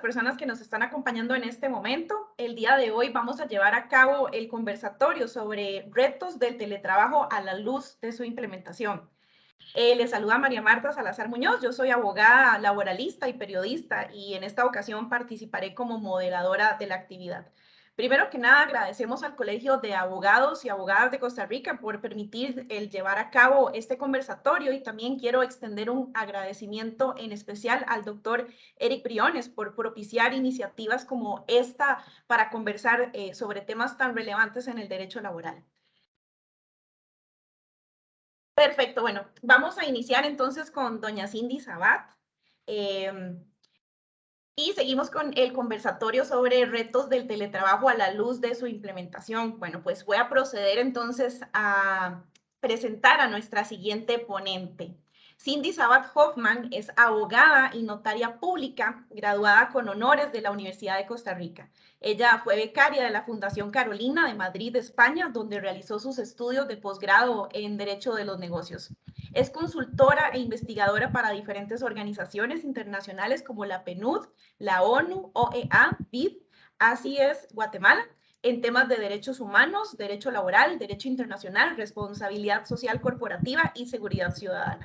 personas que nos están acompañando en este momento. El día de hoy vamos a llevar a cabo el conversatorio sobre retos del teletrabajo a la luz de su implementación. Les saluda María Marta Salazar Muñoz, yo soy abogada laboralista y periodista y en esta ocasión participaré como moderadora de la actividad. Primero que nada, agradecemos al Colegio de Abogados y Abogadas de Costa Rica por permitir el llevar a cabo este conversatorio y también quiero extender un agradecimiento en especial al doctor Eric Briones por propiciar iniciativas como esta para conversar sobre temas tan relevantes en el derecho laboral. Perfecto, bueno, vamos a iniciar entonces con doña Cindy Sabat. Eh, y seguimos con el conversatorio sobre retos del teletrabajo a la luz de su implementación. Bueno, pues voy a proceder entonces a presentar a nuestra siguiente ponente. Cindy Sabat Hoffman es abogada y notaria pública, graduada con honores de la Universidad de Costa Rica. Ella fue becaria de la Fundación Carolina de Madrid, España, donde realizó sus estudios de posgrado en Derecho de los Negocios. Es consultora e investigadora para diferentes organizaciones internacionales como la PNUD, la ONU, OEA, BID, así es Guatemala, en temas de derechos humanos, derecho laboral, derecho internacional, responsabilidad social corporativa y seguridad ciudadana.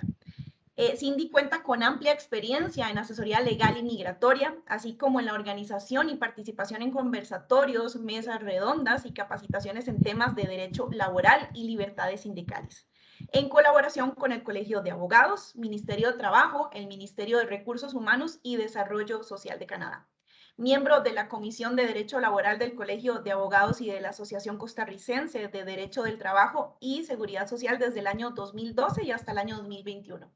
Cindy cuenta con amplia experiencia en asesoría legal y migratoria, así como en la organización y participación en conversatorios, mesas redondas y capacitaciones en temas de derecho laboral y libertades sindicales, en colaboración con el Colegio de Abogados, Ministerio de Trabajo, el Ministerio de Recursos Humanos y Desarrollo Social de Canadá. Miembro de la Comisión de Derecho Laboral del Colegio de Abogados y de la Asociación Costarricense de Derecho del Trabajo y Seguridad Social desde el año 2012 y hasta el año 2021.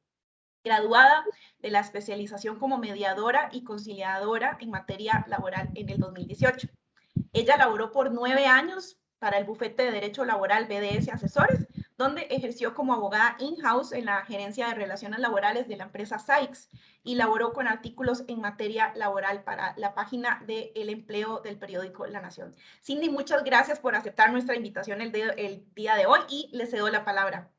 Graduada de la especialización como mediadora y conciliadora en materia laboral en el 2018. Ella laboró por 9 años para el bufete de Derecho Laboral BDS Asesores, donde ejerció como abogada in-house en la gerencia de relaciones laborales de la empresa Sykes y laboró con artículos en materia laboral para la página del empleo del periódico La Nación. Cindy, muchas gracias por aceptar nuestra invitación el día de hoy y le cedo la palabra.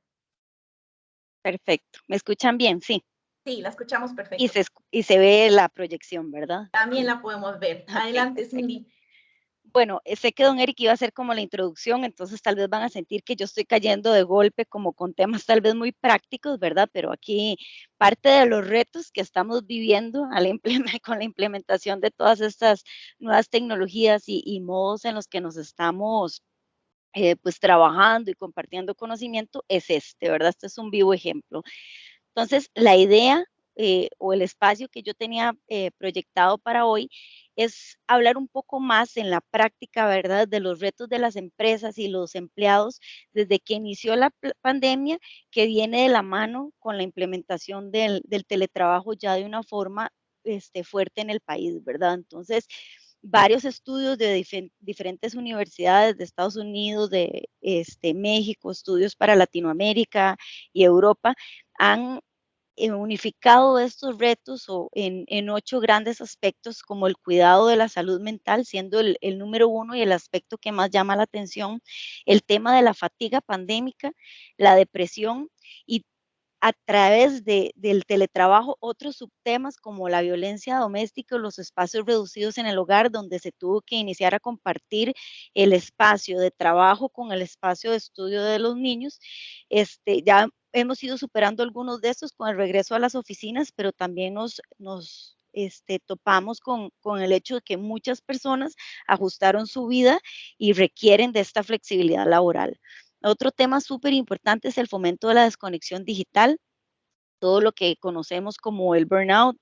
Perfecto. ¿Me escuchan bien? Sí. Sí, la escuchamos Y perfecto. se ve la proyección, ¿verdad? También la podemos ver. Ok, Adelante, perfecto. Cindy. Bueno, sé que don Eric iba a hacer como la introducción, entonces tal vez van a sentir que yo estoy cayendo de golpe como con temas tal vez muy prácticos, ¿verdad? Pero aquí parte de los retos que estamos viviendo con la implementación de todas estas nuevas tecnologías y modos en los que nos estamos pues trabajando y compartiendo conocimiento es este, ¿verdad? Este es un vivo ejemplo. Entonces, la idea o el espacio que yo tenía proyectado para hoy es hablar un poco más en la práctica, ¿verdad?, de los retos de las empresas y los empleados desde que inició la pandemia, que viene de la mano con la implementación del teletrabajo ya de una forma fuerte en el país, ¿verdad? Entonces, varios estudios de diferentes universidades de Estados Unidos, de México, estudios para Latinoamérica y Europa, han unificado estos retos en 8 grandes aspectos, como el cuidado de la salud mental, siendo el número 1 y el aspecto que más llama la atención, el tema de la fatiga pandémica, la depresión y a través del teletrabajo otros subtemas como la violencia doméstica o los espacios reducidos en el hogar, donde se tuvo que iniciar a compartir el espacio de trabajo con el espacio de estudio de los niños. Ya hemos ido superando algunos de estos con el regreso a las oficinas, pero también nos topamos con el hecho de que muchas personas ajustaron su vida y requieren de esta flexibilidad laboral. Otro tema súper importante es el fomento de la desconexión digital, todo lo que conocemos como el burnout,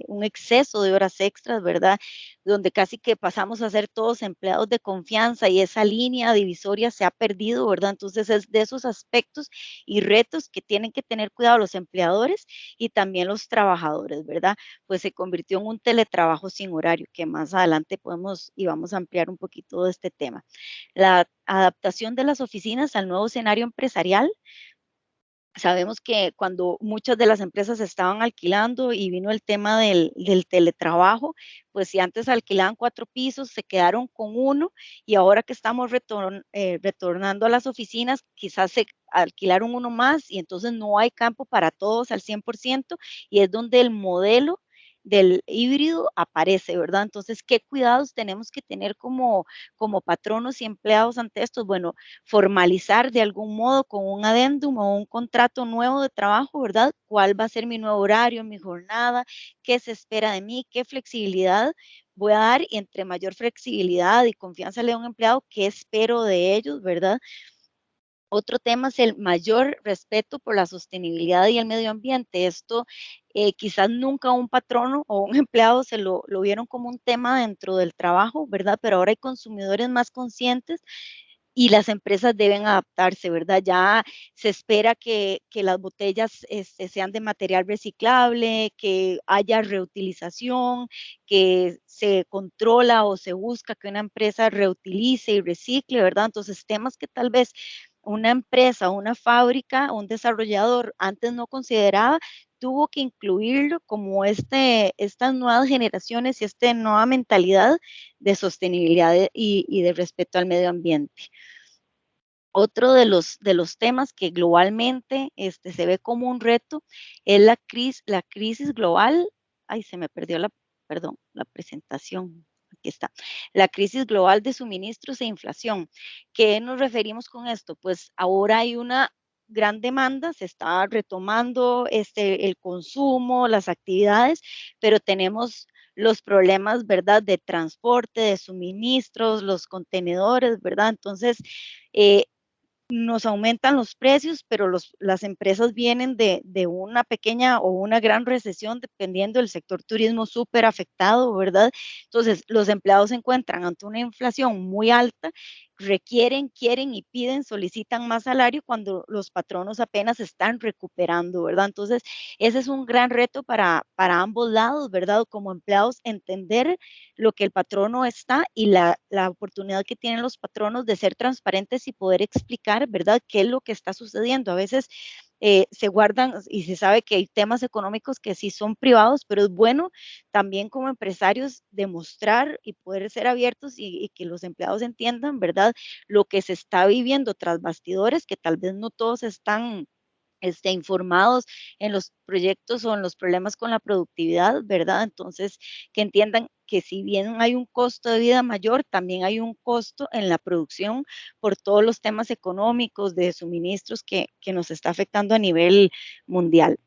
un exceso de horas extras, ¿verdad? Donde casi que pasamos a ser todos empleados de confianza y esa línea divisoria se ha perdido, ¿verdad? Entonces es de esos aspectos y retos que tienen que tener cuidado los empleadores y también los trabajadores, ¿verdad? Pues se convirtió en un teletrabajo sin horario, que más adelante podemos y vamos a ampliar un poquito de este tema. La adaptación de las oficinas al nuevo escenario empresarial. Sabemos que cuando muchas de las empresas estaban alquilando y vino el tema del teletrabajo, pues si antes alquilaban 4 pisos, se quedaron con uno y ahora que estamos retornando a las oficinas, quizás se alquilaron uno más y entonces no hay campo para todos al 100% y es donde el modelo del híbrido aparece, ¿verdad? Entonces, ¿qué cuidados tenemos que tener como patronos y empleados ante esto? Bueno, formalizar de algún modo con un adendum o un contrato nuevo de trabajo, ¿verdad? ¿Cuál va a ser mi nuevo horario, mi jornada? ¿Qué se espera de mí? ¿Qué flexibilidad voy a dar? Y entre mayor flexibilidad y confianza le da a un empleado, ¿qué espero de ellos, verdad? Otro tema es el mayor respeto por la sostenibilidad y el medio ambiente. Esto quizás nunca un patrono o un empleado lo vieron como un tema dentro del trabajo, ¿verdad? Pero ahora hay consumidores más conscientes y las empresas deben adaptarse, ¿verdad? Ya se espera que las botellas sean de material reciclable, que haya reutilización, que se controla o se busca que una empresa reutilice y recicle, ¿verdad? Entonces, temas que tal vez una empresa, una fábrica, un desarrollador antes no consideraba, tuvo que incluirlo como estas nuevas generaciones y esta nueva mentalidad de sostenibilidad y de respeto al medio ambiente. Otro de los temas que globalmente se ve como un reto es la crisis global. Ay, se me perdió perdón, la presentación. Aquí está. La crisis global de suministros e inflación. ¿Qué nos referimos con esto? Pues ahora hay una gran demanda, se está retomando el consumo, las actividades, pero tenemos los problemas, ¿verdad?, de transporte, de suministros, los contenedores, ¿verdad? Entonces, eh, nos aumentan los precios, pero las empresas vienen de una pequeña o una gran recesión, dependiendo del sector turismo súper afectado, ¿verdad? Entonces, los empleados se encuentran ante una inflación muy alta, requieren, quieren y piden, solicitan más salario cuando los patronos apenas están recuperando, ¿verdad? Entonces, ese es un gran reto para ambos lados, ¿verdad? Como empleados, entender lo que el patrono está y la oportunidad que tienen los patronos de ser transparentes y poder explicar, ¿verdad?, qué es lo que está sucediendo. A veces se guardan y se sabe que hay temas económicos que sí son privados, pero es bueno también como empresarios demostrar y poder ser abiertos y que los empleados entiendan, ¿verdad?, lo que se está viviendo tras bastidores, que tal vez no todos están informados en los proyectos o en los problemas con la productividad, ¿verdad? Entonces, que entiendan que si bien hay un costo de vida mayor, también hay un costo en la producción por todos los temas económicos de suministros que nos está afectando a nivel mundial.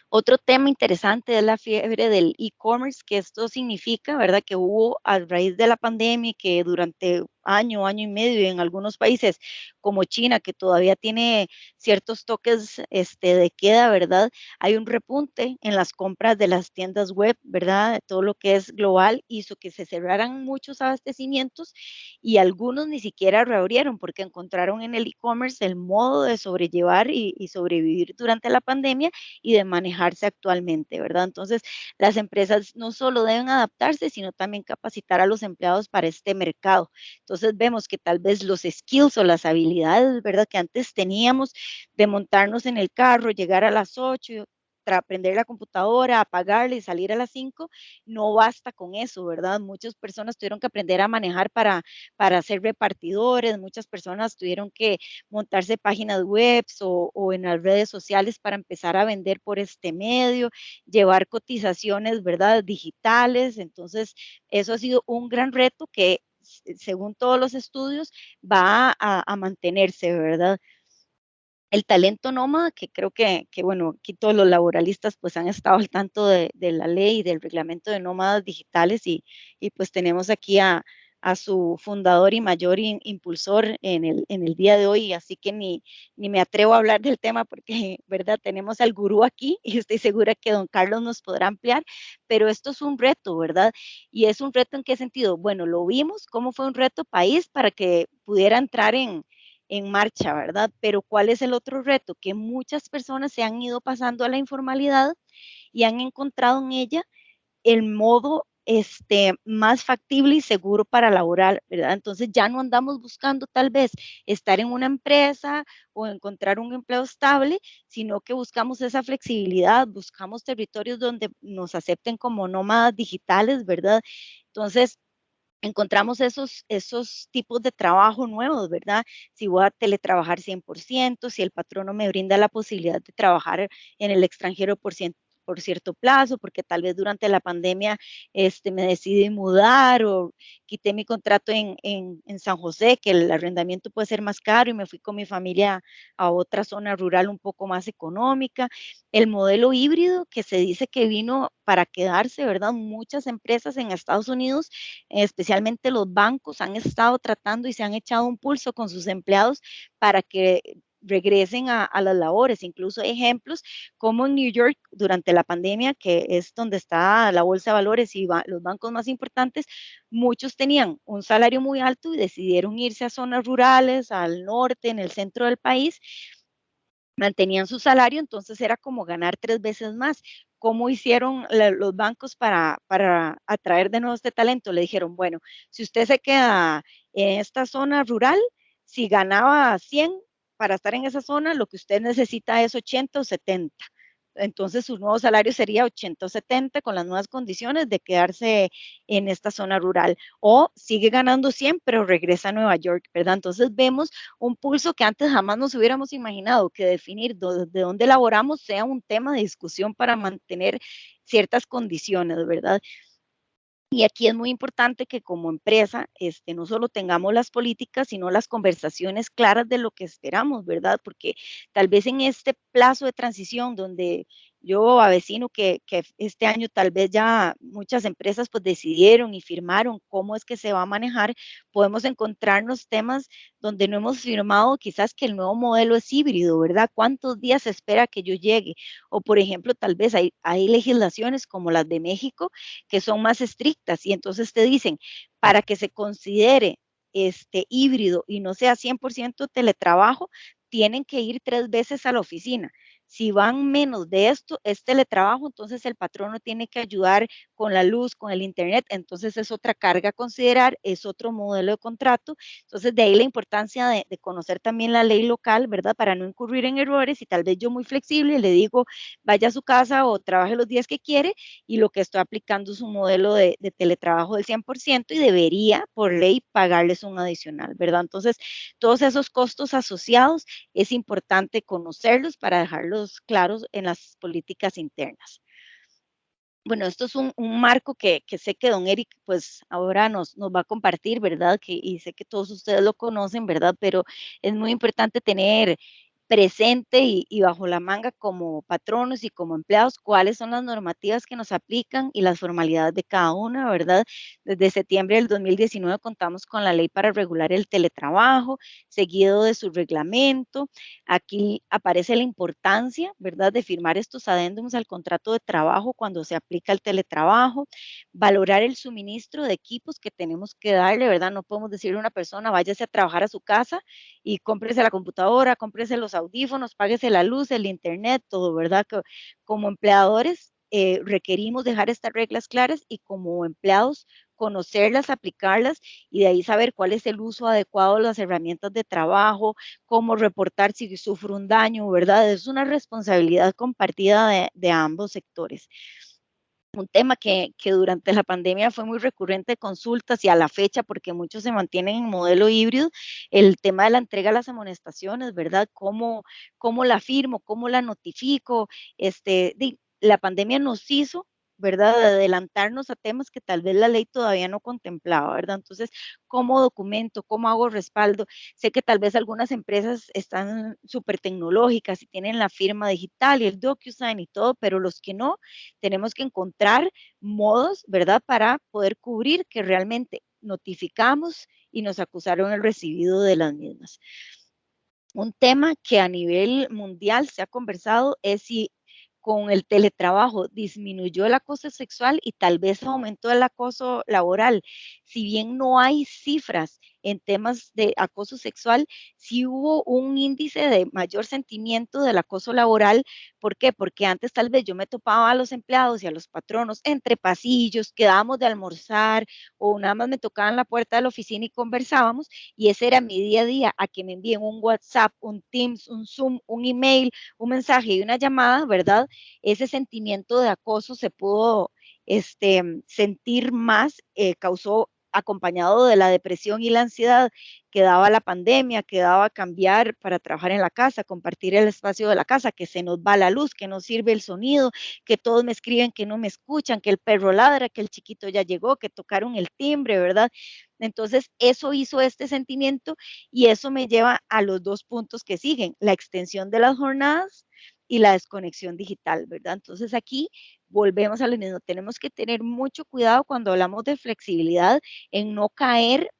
Otro tema interesante es la fiebre del e-commerce, que esto significa, ¿verdad?, que hubo a raíz de la pandemia, que durante año, año y medio, en algunos países como China, que todavía tiene ciertos toques de queda, ¿verdad? Hay un repunte en las compras de las tiendas web, ¿verdad? Todo lo que es global hizo que se cerraran muchos abastecimientos y algunos ni siquiera reabrieron porque encontraron en el e-commerce el modo de sobrellevar y sobrevivir durante la pandemia y de manejarse actualmente, ¿verdad? Entonces, las empresas no solo deben adaptarse, sino también capacitar a los empleados para este mercado. Entonces, vemos que tal vez los skills o las habilidades, ¿verdad?, que antes teníamos de montarnos en el carro, llegar a las 8, prender la computadora, apagarla y salir a las 5, no basta con eso, ¿verdad? Muchas personas tuvieron que aprender a manejar para ser repartidores, muchas personas tuvieron que montarse páginas web o en las redes sociales para empezar a vender por este medio, llevar cotizaciones, ¿verdad?, digitales. Entonces, eso ha sido un gran reto que, según todos los estudios, va a mantenerse, ¿verdad? El talento nómada, que creo que, bueno, aquí todos los laboralistas pues han estado al tanto de la ley y del reglamento de nómadas digitales y pues tenemos aquí a su fundador y mayor impulsor en el día de hoy, así que ni me atrevo a hablar del tema porque, ¿verdad? Tenemos al gurú aquí y estoy segura que don Carlos nos podrá ampliar, pero esto es un reto, ¿verdad? Y es un reto, ¿en qué sentido? Bueno, lo vimos, cómo fue un reto país para que pudiera entrar en marcha, ¿verdad? Pero ¿cuál es el otro reto? Que muchas personas se han ido pasando a la informalidad y han encontrado en ella el modo más factible y seguro para laborar, ¿verdad? Entonces ya no andamos buscando tal vez estar en una empresa o encontrar un empleo estable, sino que buscamos esa flexibilidad, buscamos territorios donde nos acepten como nómadas digitales, ¿verdad? Entonces, encontramos esos tipos de trabajo nuevos, ¿verdad? Si voy a teletrabajar 100%, si el patrono me brinda la posibilidad de trabajar en el extranjero por por cierto plazo, porque tal vez durante la pandemia me decidí mudar o quité mi contrato en San José, que el arrendamiento puede ser más caro y me fui con mi familia a otra zona rural un poco más económica. El modelo híbrido que se dice que vino para quedarse, ¿verdad? Muchas empresas en Estados Unidos, especialmente los bancos, han estado tratando y se han echado un pulso con sus empleados para que regresen a las labores. Incluso hay ejemplos como en New York durante la pandemia, que es donde está la bolsa de valores y los bancos más importantes, muchos tenían un salario muy alto y decidieron irse a zonas rurales, al norte, en el centro del país, mantenían su salario, entonces era como ganar 3 veces más. ¿Cómo hicieron los bancos para atraer de nuevo este talento? Le dijeron, bueno, si usted se queda en esta zona rural, si ganaba 100 para estar en esa zona, lo que usted necesita es 80 o 70. Entonces su nuevo salario sería 80 o 70 con las nuevas condiciones de quedarse en esta zona rural. O sigue ganando 100, pero regresa a Nueva York, ¿verdad? Entonces vemos un pulso que antes jamás nos hubiéramos imaginado, que definir de dónde laboramos sea un tema de discusión para mantener ciertas condiciones, ¿verdad? Y aquí es muy importante que como empresa, no solo tengamos las políticas, sino las conversaciones claras de lo que esperamos, ¿verdad? Porque tal vez en este plazo de transición donde yo avecino que este año tal vez ya muchas empresas pues decidieron y firmaron cómo es que se va a manejar, podemos encontrarnos temas donde no hemos firmado quizás que el nuevo modelo es híbrido, ¿verdad? ¿Cuántos días se espera que yo llegue? O por ejemplo, tal vez hay legislaciones como las de México que son más estrictas y entonces te dicen, para que se considere híbrido y no sea 100% teletrabajo, tienen que ir 3 veces a la oficina. Si van menos de esto, es teletrabajo, entonces el patrono tiene que ayudar con la luz, con el internet, entonces es otra carga a considerar, es otro modelo de contrato. Entonces, de ahí la importancia de conocer también la ley local, ¿verdad? Para no incurrir en errores y tal vez yo muy flexible le digo, vaya a su casa o trabaje los días que quiere y lo que estoy aplicando es un modelo de teletrabajo del 100% y debería, por ley, pagarles un adicional, ¿verdad? Entonces, todos esos costos asociados es importante conocerlos para dejarlos claros en las políticas internas. Bueno, esto es un marco que sé que don Eric, pues ahora nos va a compartir, ¿verdad? Y sé que todos ustedes lo conocen, ¿verdad? Pero es muy importante tener presente y bajo la manga como patronos y como empleados cuáles son las normativas que nos aplican y las formalidades de cada una, ¿verdad? Desde septiembre del 2019 contamos con la ley para regular el teletrabajo, seguido de su reglamento. Aquí aparece la importancia, ¿verdad?, de firmar estos adendums al contrato de trabajo cuando se aplica el teletrabajo, valorar el suministro de equipos que tenemos que darle, ¿verdad? No podemos decirle a una persona, váyase a trabajar a su casa y cómprese la computadora, cómprese los audífonos, páguese la luz, el internet, todo, ¿verdad? Que como empleadores requerimos dejar estas reglas claras y como empleados conocerlas, aplicarlas y de ahí saber cuál es el uso adecuado de las herramientas de trabajo, cómo reportar si sufre un daño, ¿verdad? Es una responsabilidad compartida de ambos sectores. Un tema que durante la pandemia fue muy recurrente de consultas y a la fecha, porque muchos se mantienen en modelo híbrido, el tema de la entrega de las amonestaciones, ¿verdad? ¿Cómo la firmo? ¿Cómo la notifico? La pandemia nos hizo, ¿verdad? De adelantarnos a temas que tal vez la ley todavía no contemplaba, ¿verdad? Entonces, ¿cómo documento? ¿Cómo hago respaldo? Sé que tal vez algunas empresas están súper tecnológicas y tienen la firma digital y el DocuSign y todo, pero los que no, tenemos que encontrar modos, ¿verdad?, para poder cubrir que realmente notificamos y nos acusaron el recibido de las mismas. Un tema que a nivel mundial se ha conversado es si con el teletrabajo disminuyó el acoso sexual y tal vez aumentó el acoso laboral. Si bien no hay cifras en temas de acoso sexual, sí hubo un índice de mayor sentimiento del acoso laboral. ¿Por qué? Porque antes tal vez yo me topaba a los empleados y a los patronos entre pasillos, quedábamos de almorzar o nada más me tocaban la puerta de la oficina y conversábamos y ese era mi día a día, a que me envíen un WhatsApp, un Teams, un Zoom, un email, un mensaje y una llamada, ¿verdad? Ese sentimiento de acoso se pudo sentir más, causó acompañado de la depresión y la ansiedad que daba la pandemia, que daba cambiar para trabajar en la casa, compartir el espacio de la casa, que se nos va la luz, que no sirve el sonido, que todos me escriben que no me escuchan, que el perro ladra, que el chiquito ya llegó, que tocaron el timbre, ¿verdad? Entonces, eso hizo este sentimiento y eso me lleva a los dos puntos que siguen, la extensión de las jornadas y la desconexión digital, ¿verdad? Entonces, aquí volvemos a lo mismo, tenemos que tener mucho cuidado cuando hablamos de flexibilidad en no caer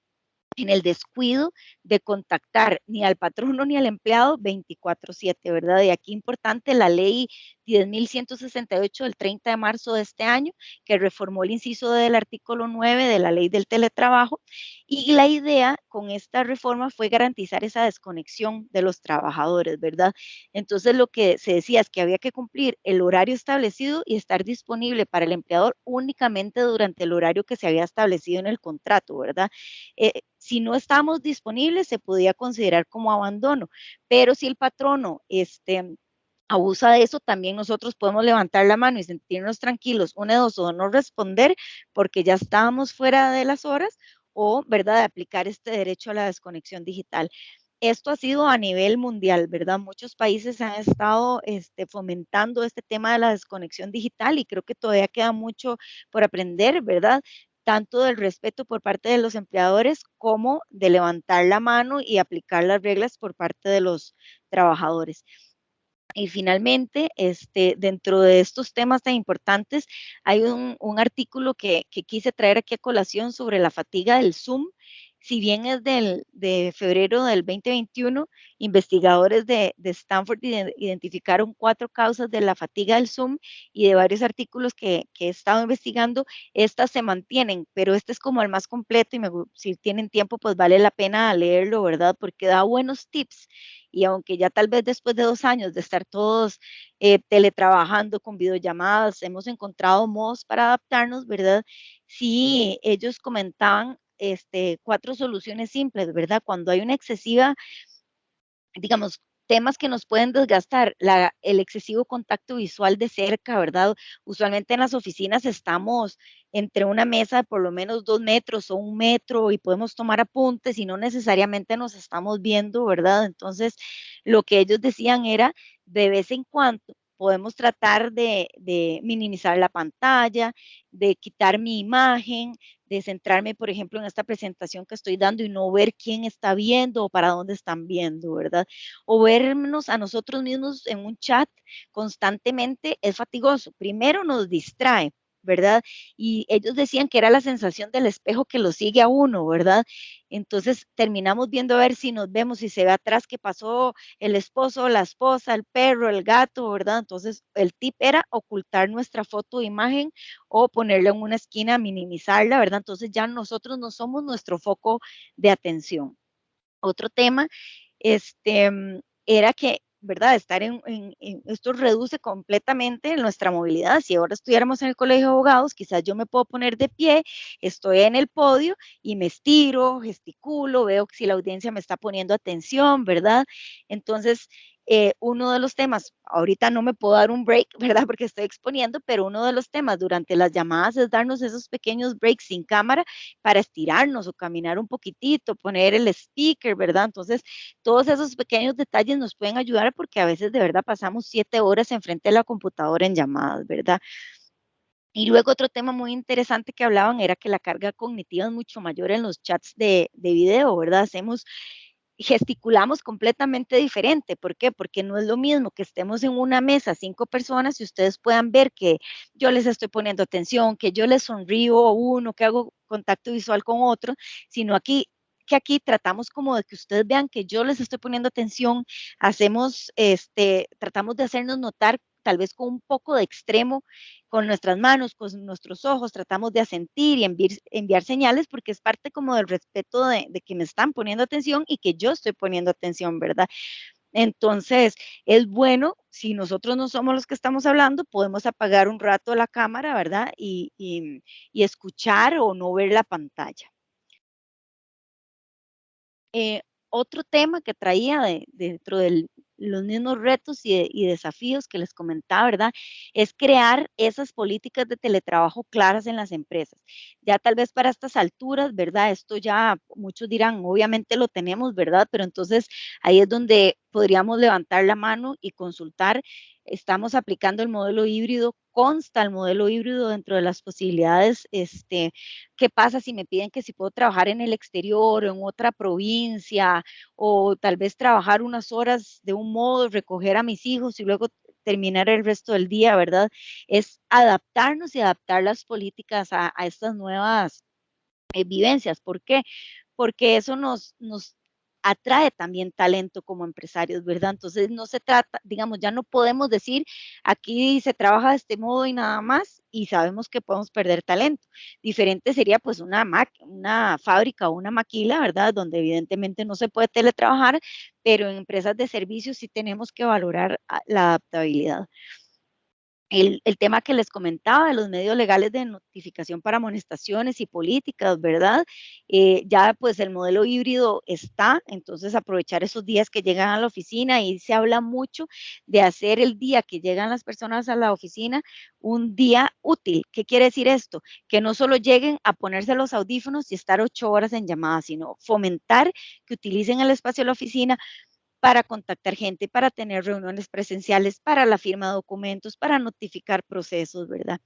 en el descuido de contactar ni al patrono ni al empleado 24/7, ¿verdad? Y aquí importante la ley 10.168 del 30 de marzo de este año, que reformó el inciso del artículo 9 de la ley del teletrabajo. Y la idea con esta reforma fue garantizar esa desconexión de los trabajadores, ¿verdad? Entonces lo que se decía es que había que cumplir el horario establecido y estar disponible para el empleador únicamente durante el horario que se había establecido en el contrato, ¿verdad? Si no estábamos disponibles, se podía considerar como abandono, pero si el patrono abusa de eso, también nosotros podemos levantar la mano y sentirnos tranquilos, una de dos, o no responder porque ya estábamos fuera de las horas, o, ¿verdad?, de aplicar este derecho a la desconexión digital. Esto ha sido a nivel mundial, ¿verdad? Muchos países han estado fomentando este tema de la desconexión digital y creo que todavía queda mucho por aprender, ¿verdad? Tanto del respeto por parte de los empleadores como de levantar la mano y aplicar las reglas por parte de los trabajadores. Y finalmente, dentro de estos temas tan importantes, hay un artículo que quise traer aquí a colación sobre la fatiga del Zoom. Si bien es de febrero del 2021, investigadores de Stanford identificaron 4 causas de la fatiga del Zoom y de varios artículos que he estado investigando, estas se mantienen, pero este es como el más completo y si tienen tiempo, pues vale la pena leerlo, ¿verdad? Porque da buenos tips y aunque ya tal vez después de 2 años de estar todos teletrabajando con videollamadas, hemos encontrado modos para adaptarnos, ¿verdad? Sí, ellos comentaban 4 soluciones simples, ¿verdad? Cuando hay una excesiva, digamos, temas que nos pueden desgastar, el excesivo contacto visual de cerca, ¿verdad? Usualmente en las oficinas estamos entre una mesa de por lo menos 2 metros o 1 metro y podemos tomar apuntes y no necesariamente nos estamos viendo, ¿verdad? Entonces, lo que ellos decían era, de vez en cuando podemos tratar de minimizar la pantalla, de quitar mi imagen, de centrarme, por ejemplo, en esta presentación que estoy dando y no ver quién está viendo o para dónde están viendo, ¿verdad? O vernos a nosotros mismos en un chat constantemente es fatigoso. Primero nos distrae, ¿verdad? Y ellos decían que era la sensación del espejo que lo sigue a uno, ¿verdad? Entonces terminamos viendo a ver si nos vemos, si se ve atrás que pasó el esposo, la esposa, el perro, el gato, ¿verdad? Entonces el tip era ocultar nuestra foto o imagen o ponerla en una esquina, minimizarla, ¿verdad? Entonces ya nosotros no somos nuestro foco de atención. Otro tema era que, ¿verdad? Estar esto reduce completamente nuestra movilidad. Si ahora estuviéramos en el colegio de abogados, quizás yo me puedo poner de pie, estoy en el podio y me estiro, gesticulo, veo si la audiencia me está poniendo atención, ¿verdad? Entonces, uno de los temas, ahorita no me puedo dar un break, ¿verdad? Porque estoy exponiendo, pero uno de los temas durante las llamadas es darnos esos pequeños breaks sin cámara para estirarnos o caminar un poquitito, poner el speaker, ¿verdad? Entonces, todos esos pequeños detalles nos pueden ayudar porque a veces de verdad pasamos 7 horas enfrente de la computadora en llamadas, ¿verdad? Y luego otro tema muy interesante que hablaban era que la carga cognitiva es mucho mayor en los chats de video, ¿verdad? Gesticulamos completamente diferente. ¿Por qué? Porque no es lo mismo que estemos en una mesa, 5 personas, y ustedes puedan ver que yo les estoy poniendo atención, que yo les sonrío a uno, que hago contacto visual con otro, sino que aquí tratamos como de que ustedes vean que yo les estoy poniendo atención, tratamos de hacernos notar tal vez con un poco de extremo con nuestras manos, con nuestros ojos, tratamos de asentir y enviar señales porque es parte como del respeto de que me están poniendo atención y que yo estoy poniendo atención, ¿verdad? Entonces, es bueno, si nosotros no somos los que estamos hablando, podemos apagar un rato la cámara, ¿verdad? Y escuchar o no ver la pantalla. Eh, Otro tema que traía dentro de los mismos retos y desafíos que les comentaba, ¿verdad? Es crear esas políticas de teletrabajo claras en las empresas. Ya tal vez para estas alturas, ¿verdad? Esto ya muchos dirán, obviamente lo tenemos, ¿verdad? Pero entonces ahí es donde podríamos levantar la mano y consultar. Estamos aplicando el modelo híbrido, consta el modelo híbrido dentro de las posibilidades. ¿Qué pasa si me piden que si puedo trabajar en el exterior o en otra provincia o tal vez trabajar unas horas de un modo, recoger a mis hijos y luego terminar el resto del día, ¿verdad? Es adaptarnos y adaptar las políticas a estas nuevas vivencias. ¿Por qué? Porque eso nos atrae también talento como empresarios, ¿verdad? Entonces no se trata, digamos, ya no podemos decir aquí se trabaja de este modo y nada más y sabemos que podemos perder talento. Diferente sería pues una fábrica o una maquila, ¿verdad? Donde evidentemente no se puede teletrabajar, pero en empresas de servicios sí tenemos que valorar la adaptabilidad. El tema que les comentaba de los medios legales de notificación para amonestaciones y políticas, ¿verdad? Ya pues el modelo híbrido está, entonces aprovechar esos días que llegan a la oficina y se habla mucho de hacer el día que llegan las personas a la oficina un día útil. ¿Qué quiere decir esto? Que no solo lleguen a ponerse los audífonos y estar 8 horas en llamada, sino fomentar que utilicen el espacio de la oficina para contactar gente, para tener reuniones presenciales, para la firma de documentos, para notificar procesos, ¿verdad?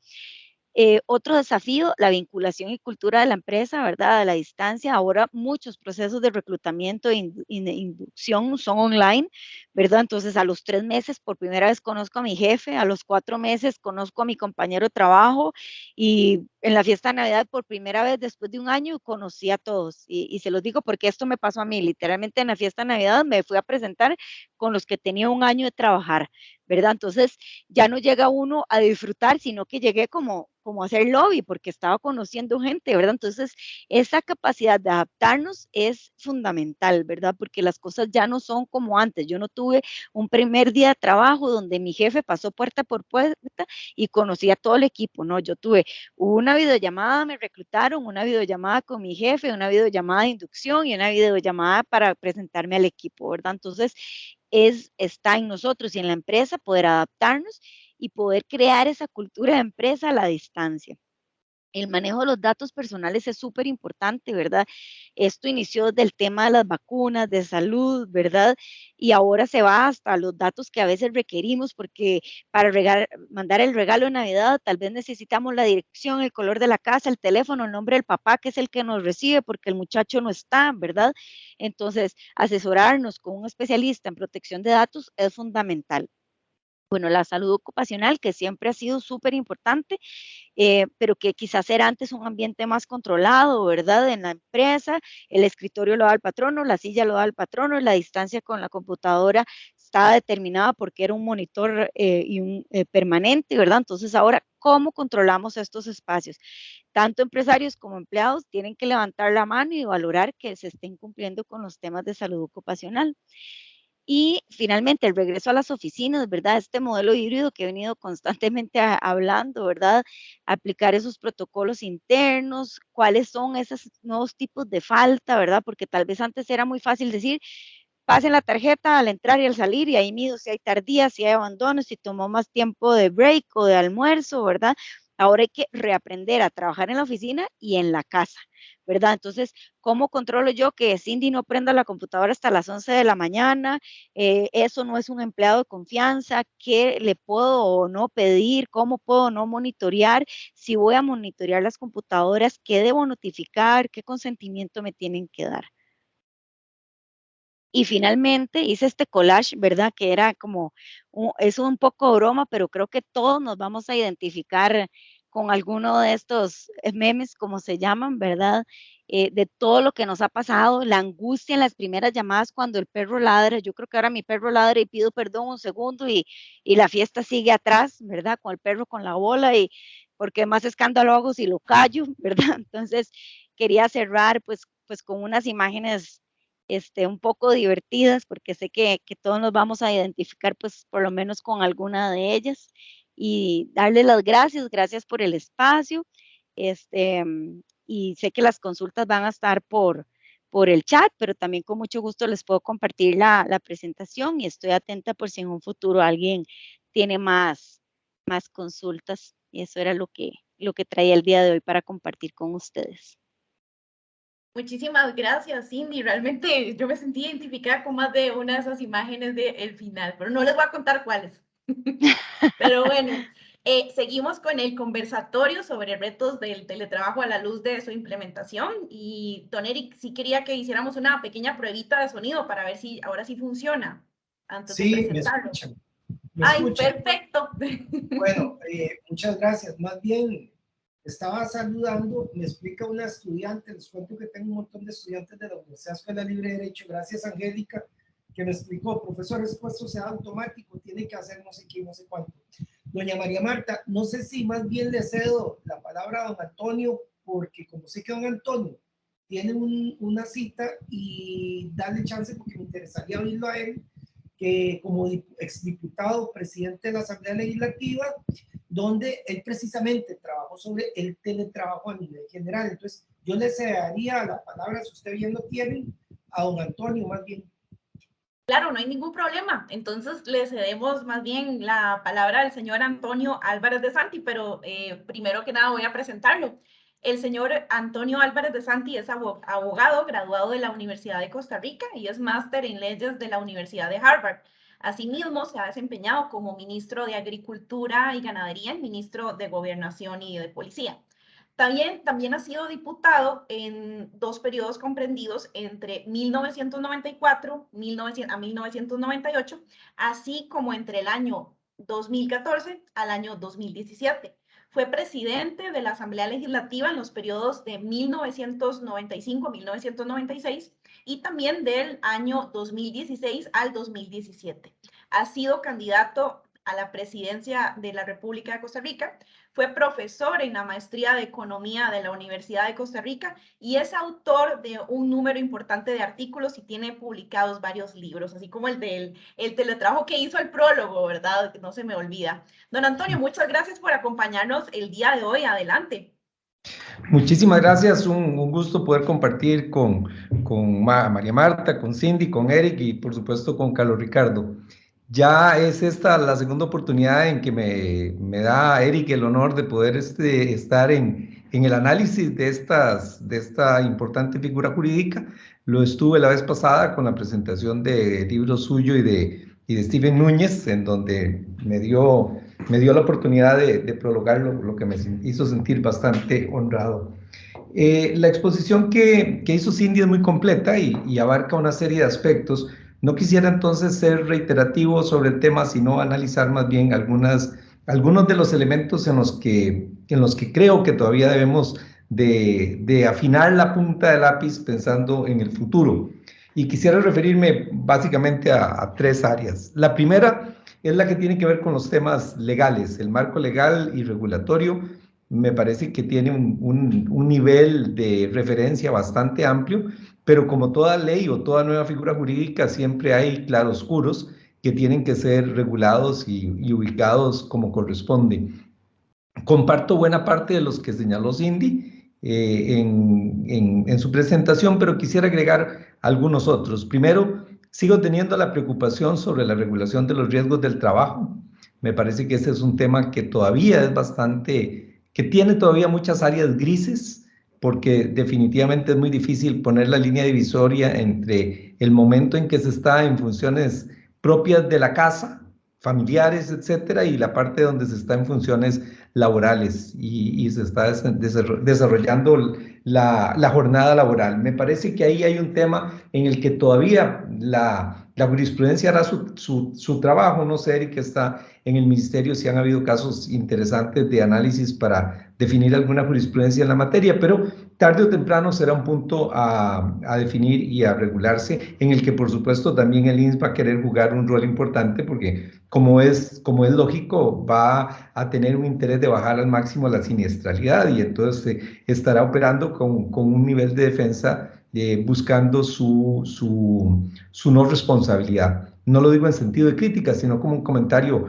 Otro desafío, la vinculación y cultura de la empresa, ¿verdad? A la distancia. Ahora muchos procesos de reclutamiento y de inducción son online, ¿verdad? Entonces a los 3 meses por primera vez conozco a mi jefe, a los 4 meses conozco a mi compañero de trabajo y en la fiesta de Navidad por primera vez después de un año conocí a todos. Y se los digo porque esto me pasó a mí, literalmente en la fiesta de Navidad me fui a presentar con los que tenía un año de trabajar, ¿verdad? Entonces ya no llega uno a disfrutar, sino que llegué como a hacer lobby porque estaba conociendo gente, ¿verdad? Entonces, esa capacidad de adaptarnos es fundamental, ¿verdad? Porque las cosas ya no son como antes. Yo no tuve un primer día de trabajo donde mi jefe pasó puerta por puerta y conocía a todo el equipo, ¿no? Yo tuve una videollamada, me reclutaron, una videollamada con mi jefe, una videollamada de inducción y una videollamada para presentarme al equipo, ¿verdad? Entonces, está en nosotros y en la empresa poder adaptarnos y poder crear esa cultura de empresa a la distancia. El manejo de los datos personales es súper importante, ¿verdad? Esto inició del tema de las vacunas, de salud, ¿verdad? Y ahora se va hasta los datos que a veces requerimos, porque para mandar el regalo de Navidad tal vez necesitamos la dirección, el color de la casa, el teléfono, el nombre del papá, que es el que nos recibe, porque el muchacho no está, ¿verdad? Entonces, asesorarnos con un especialista en protección de datos es fundamental. Bueno, la salud ocupacional, que siempre ha sido súper importante, pero que quizás era antes un ambiente más controlado, ¿verdad? En la empresa, el escritorio lo da el patrono, la silla lo da el patrono, la distancia con la computadora estaba determinada porque era un monitor y un permanente, ¿verdad? Entonces ahora, ¿cómo controlamos estos espacios? Tanto empresarios como empleados tienen que levantar la mano y valorar que se estén cumpliendo con los temas de salud ocupacional. Y finalmente, el regreso a las oficinas, ¿verdad? Este modelo híbrido que he venido constantemente hablando, ¿verdad? Aplicar esos protocolos internos, cuáles son esos nuevos tipos de falta, ¿verdad? Porque tal vez antes era muy fácil decir, pasen la tarjeta al entrar y al salir y ahí mido si hay tardías, si hay abandonos, si tomó más tiempo de break o de almuerzo, ¿verdad? Ahora hay que reaprender a trabajar en la oficina y en la casa, ¿verdad? Entonces, ¿cómo controlo yo que Cindy no prenda la computadora hasta las 11 de la mañana? Eso no es un empleado de confianza. ¿Qué le puedo o no pedir? ¿Cómo puedo no monitorear? Si voy a monitorear las computadoras, ¿qué debo notificar? ¿Qué consentimiento me tienen que dar? Y finalmente hice este collage, ¿verdad? Que era como, es un poco broma, pero creo que todos nos vamos a identificar con alguno de estos memes, como se llaman, ¿verdad? De todo lo que nos ha pasado, la angustia en las primeras llamadas cuando el perro ladra. Yo creo que ahora mi perro ladra y pido perdón un segundo y la fiesta sigue atrás, ¿verdad? Con el perro con la bola y porque más escándalo hago si lo callo, ¿verdad? Entonces quería cerrar pues con unas imágenes un poco divertidas, porque sé que todos nos vamos a identificar, pues, por lo menos con alguna de ellas. Y darle las gracias, gracias por el espacio. Y sé que las consultas van a estar por por el chat, pero también con mucho gusto les puedo compartir la presentación y estoy atenta por si en un futuro alguien tiene más consultas. Y eso era lo que traía el día de hoy para compartir con ustedes. Muchísimas gracias, Cindy. Realmente yo me sentí identificada con más de una de esas imágenes del final, pero no les voy a contar cuáles. Pero bueno, seguimos con el conversatorio sobre retos del teletrabajo a la luz de su implementación. Y don Eric, sí quería que hiciéramos una pequeña pruebita de sonido para ver si ahora sí funciona antes de Sí, me presentarlo. escuchan, me ¡Ay, escuchan. perfecto! Bueno, muchas gracias. Más bien, estaba saludando, me explica una estudiante, les cuento que tengo un montón de estudiantes de la Universidad Escuela Libre de Derecho. Gracias, Angélica, que me explicó, profesor, esto sea automático, tiene que hacer no sé qué, no sé cuánto. Doña María Marta, no sé si más bien le cedo la palabra a don Antonio, porque como sé que don Antonio tiene una cita y darle chance porque me interesaría oírlo a él, que como exdiputado, presidente de la Asamblea Legislativa, donde él precisamente trabajó sobre el teletrabajo a nivel general. Entonces, yo le cedería la palabra, si usted bien lo tiene, a don Antonio, más bien. Claro, no hay ningún problema. Entonces le cedemos más bien la palabra al señor Antonio Álvarez de Santi, pero primero que nada voy a presentarlo. El señor Antonio Álvarez de Santi es abogado graduado de la Universidad de Costa Rica y es máster en leyes de la Universidad de Harvard. Asimismo, se ha desempeñado como ministro de Agricultura y Ganadería y ministro de Gobernación y de Policía. También ha sido diputado en dos periodos comprendidos entre 1994 a 1998, así como entre el año 2014 al año 2017. Fue presidente de la Asamblea Legislativa en los periodos de 1995 a 1996 y también del año 2016 al 2017. Ha sido candidato a la presidencia de la República de Costa Rica. Fue profesor en la maestría de Economía de la Universidad de Costa Rica y es autor de un número importante de artículos y tiene publicados varios libros, así como el teletrabajo que hizo el prólogo, ¿verdad? Que no se me olvida. Don Antonio, muchas gracias por acompañarnos el día de hoy. Adelante. Muchísimas gracias, un gusto poder compartir con María Marta, con Cindy, con Eric y por supuesto con Carlos Ricardo. Ya es esta la segunda oportunidad en que me da Eric el honor de poder estar en el análisis de esta importante figura jurídica. Lo estuve la vez pasada con la presentación de libro suyo y de Steven Núñez, en donde me dio la oportunidad de prologar lo que me hizo sentir bastante honrado. La exposición que hizo Cindy es muy completa y abarca una serie de aspectos. No quisiera entonces ser reiterativo sobre el tema, sino analizar más bien algunos de los elementos en los que creo que todavía debemos de afinar la punta del lápiz pensando en el futuro. Y quisiera referirme básicamente a tres áreas. La primera es la que tiene que ver con los temas legales, el marco legal y regulatorio. Me parece que tiene un nivel de referencia bastante amplio, pero como toda ley o toda nueva figura jurídica, siempre hay claroscuros que tienen que ser regulados y ubicados como corresponde. Comparto buena parte de los que señaló Cindy en su presentación, pero quisiera agregar algunos otros. Primero, sigo teniendo la preocupación sobre la regulación de los riesgos del trabajo. Me parece que ese es un tema que todavía es que tiene todavía muchas áreas grises, porque definitivamente es muy difícil poner la línea divisoria entre el momento en que se está en funciones propias de la casa, familiares, etcétera, y la parte donde se está en funciones laborales y se está desarrollando la jornada laboral. Me parece que ahí hay un tema en el que todavía la jurisprudencia hará su trabajo. No sé, Eric, que está en el ministerio, si han habido casos interesantes de análisis para definir alguna jurisprudencia en la materia, pero tarde o temprano será un punto a definir y a regularse, en el que por supuesto también el INS va a querer jugar un rol importante, porque como es lógico, va a tener un interés de bajar al máximo la siniestralidad y entonces estará operando con un nivel de defensa buscando su no responsabilidad. No lo digo en sentido de crítica, sino como un comentario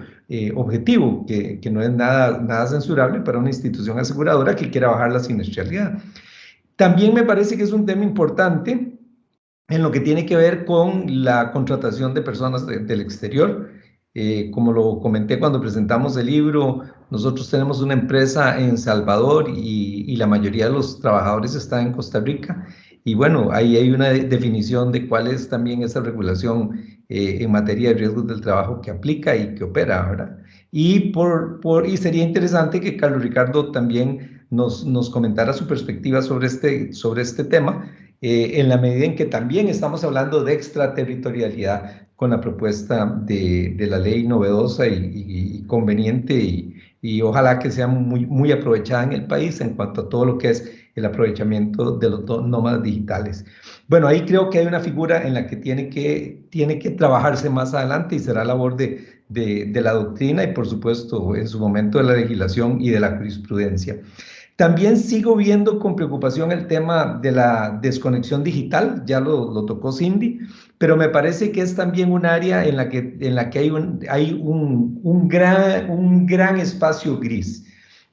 objetivo, que no es nada censurable para una institución aseguradora que quiera bajar la siniestralidad. También me parece que es un tema importante en lo que tiene que ver con la contratación de personas del exterior. Como lo comenté cuando presentamos el libro, nosotros tenemos una empresa en Salvador y la mayoría de los trabajadores están en Costa Rica. Y bueno, ahí hay una definición de cuál es también esa regulación en materia de riesgos del trabajo que aplica y que opera, ¿verdad? Y sería interesante que Carlos Ricardo también nos comentara su perspectiva sobre este tema, en la medida en que también estamos hablando de extraterritorialidad con la propuesta de la ley novedosa y conveniente y ojalá que sea muy aprovechada en el país en cuanto a todo lo que es el aprovechamiento de los nómadas digitales. Bueno, ahí creo que hay una figura en la que tiene que trabajarse más adelante y será labor de la doctrina y por supuesto en su momento de la legislación y de la jurisprudencia. También sigo viendo con preocupación el tema de la desconexión digital, ya lo tocó Cindy, pero me parece que es también un área en la que hay un gran espacio gris.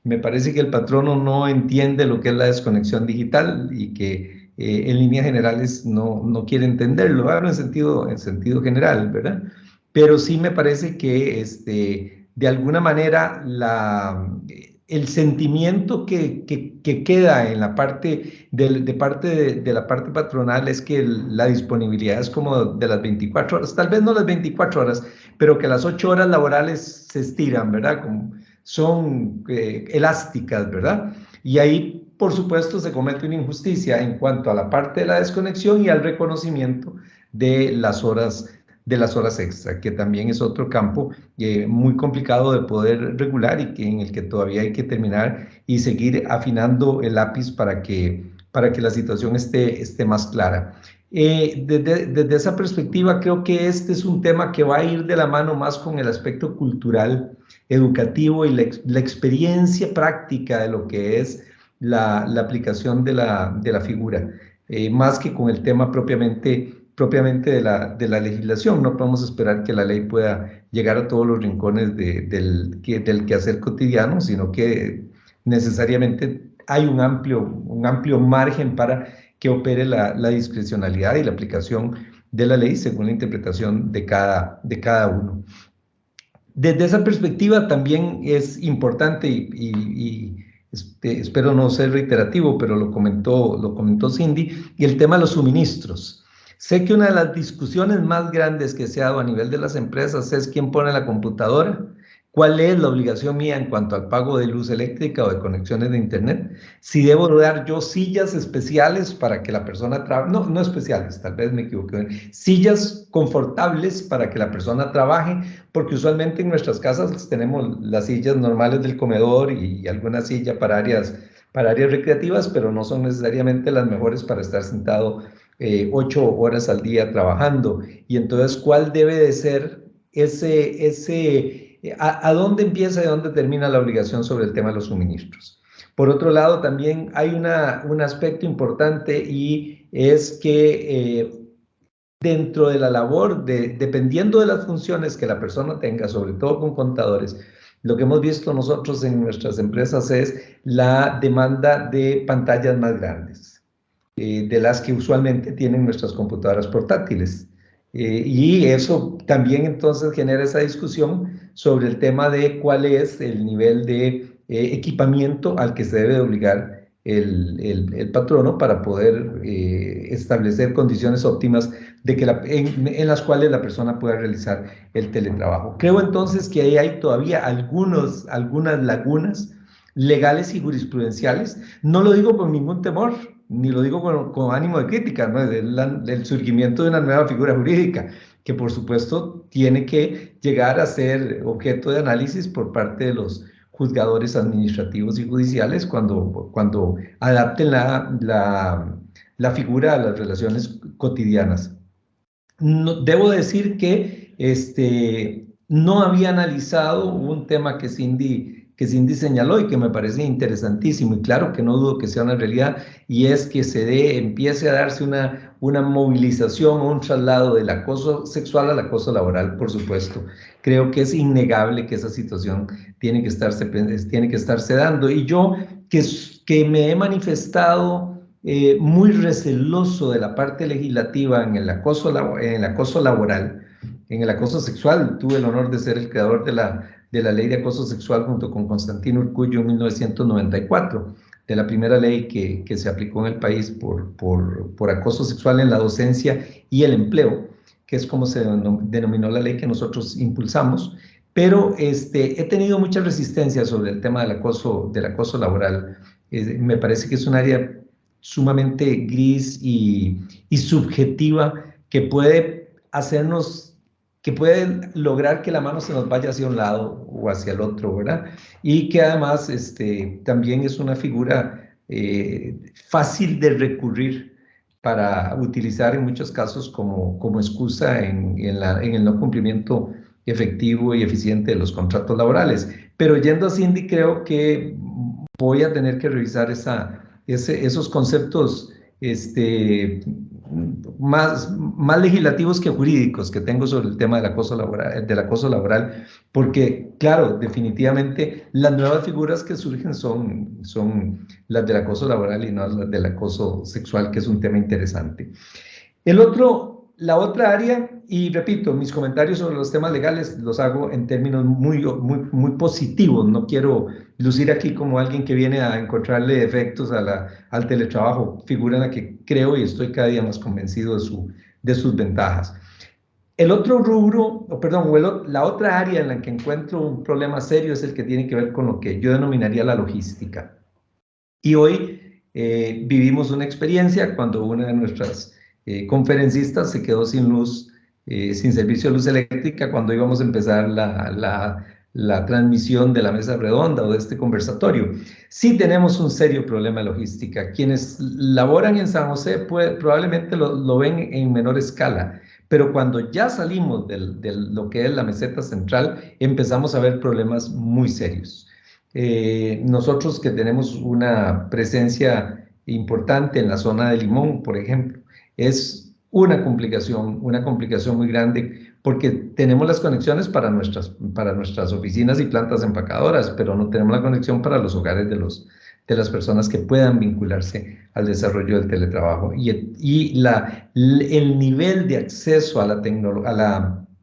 Me parece que el patrono no entiende lo que es la desconexión digital y que en líneas generales no quiere entenderlo, hablo en sentido general, ¿verdad? Pero sí me parece que de alguna manera el sentimiento que queda en la parte de la parte patronal es que la disponibilidad es como de las 24 horas, tal vez no las 24 horas, pero que las 8 horas laborales se estiran, ¿verdad? Son elásticas, ¿verdad? Y ahí, por supuesto, se comete una injusticia en cuanto a la parte de la desconexión y al reconocimiento de las horas extra, que también es otro campo muy complicado de poder regular y en el que todavía hay que terminar y seguir afinando el lápiz para que la situación esté más clara. Desde esa perspectiva, creo que este es un tema que va a ir de la mano más con el aspecto cultural, educativo y la experiencia práctica de lo que es la aplicación de la figura, más que con el tema propiamente de la legislación. No podemos esperar que la ley pueda llegar a todos los rincones del quehacer cotidiano, sino que necesariamente hay un amplio margen para que opere la discrecionalidad y la aplicación de la ley según la interpretación de cada uno. Desde esa perspectiva también es importante espero no ser reiterativo, pero lo comentó Cindy, y el tema de los suministros. Sé que una de las discusiones más grandes que se ha dado a nivel de las empresas es quién pone la computadora, cuál es la obligación mía en cuanto al pago de luz eléctrica o de conexiones de internet, si debo dar yo sillas especiales para que la persona trabaje, no especiales, tal vez me equivoqué, sillas confortables para que la persona trabaje, porque usualmente en nuestras casas tenemos las sillas normales del comedor y alguna silla para áreas recreativas, pero no son necesariamente las mejores para estar sentado 8 horas al día trabajando. Y entonces, ¿cuál debe de ser a dónde empieza y a dónde termina la obligación sobre el tema de los suministros? Por otro lado, también hay un aspecto importante y es que dentro de la labor, dependiendo de las funciones que la persona tenga, sobre todo con contadores, lo que hemos visto nosotros en nuestras empresas es la demanda de pantallas más grandes, de las que usualmente tienen nuestras computadoras portátiles. Y eso también entonces genera esa discusión sobre el tema de cuál es el nivel de equipamiento al que se debe obligar el patrono para poder establecer condiciones óptimas en las cuales la persona pueda realizar el teletrabajo. Creo entonces que ahí hay todavía algunas lagunas legales y jurisprudenciales. No lo digo con ningún temor, ni lo digo con ánimo de crítica, ¿no? El surgimiento de una nueva figura jurídica, que por supuesto tiene que llegar a ser objeto de análisis por parte de los juzgadores administrativos y judiciales cuando adapten la figura a las relaciones cotidianas. No, debo decir que no había analizado un tema que Cindy señaló y que me parece interesantísimo, y claro que no dudo que sea una realidad, y es que empiece a darse una movilización o un traslado del acoso sexual al acoso laboral, por supuesto. Creo que es innegable que esa situación tiene que estarse dando, y yo que me he manifestado muy receloso de la parte legislativa en el acoso laboral, en el acoso sexual. Tuve el honor de ser el creador de la ley de acoso sexual junto con Constantino Urcullo en 1994, de la primera ley que se aplicó en el país por acoso sexual en la docencia y el empleo, que es como se denominó la ley que nosotros impulsamos. Pero he tenido mucha resistencia sobre el tema del acoso laboral. Me parece que es un área sumamente gris y subjetiva que puede lograr que la mano se nos vaya hacia un lado o hacia el otro, ¿verdad? Y que además también es una figura fácil de recurrir para utilizar en muchos casos como excusa en el no cumplimiento efectivo y eficiente de los contratos laborales. Pero yendo a Cindy, creo que voy a tener que revisar esos conceptos más legislativos que jurídicos que tengo sobre el tema del acoso laboral, porque, claro, definitivamente las nuevas figuras que surgen son las del acoso laboral y no las del acoso sexual, que es un tema interesante. La otra área, y repito, mis comentarios sobre los temas legales los hago en términos muy positivos. No quiero lucir aquí como alguien que viene a encontrarle defectos al teletrabajo, figura en la que creo y estoy cada día más convencido de sus ventajas. El otro rubro, la otra área en la que encuentro un problema serio es el que tiene que ver con lo que yo denominaría la logística. Y hoy vivimos una experiencia cuando una de nuestras conferencistas se quedó sin luz, sin servicio de luz eléctrica cuando íbamos a empezar la transmisión de la mesa redonda o de este conversatorio. Sí tenemos un serio problema de logística. Quienes laboran en San José probablemente lo ven en menor escala, pero cuando ya salimos de lo que es la meseta central, empezamos a ver problemas muy serios. Nosotros que tenemos una presencia importante en la zona de Limón, por ejemplo, es una complicación muy grande porque tenemos las conexiones para nuestras oficinas y plantas empacadoras, pero no tenemos la conexión para los hogares de las personas que puedan vincularse al desarrollo del teletrabajo. Y el nivel de acceso a la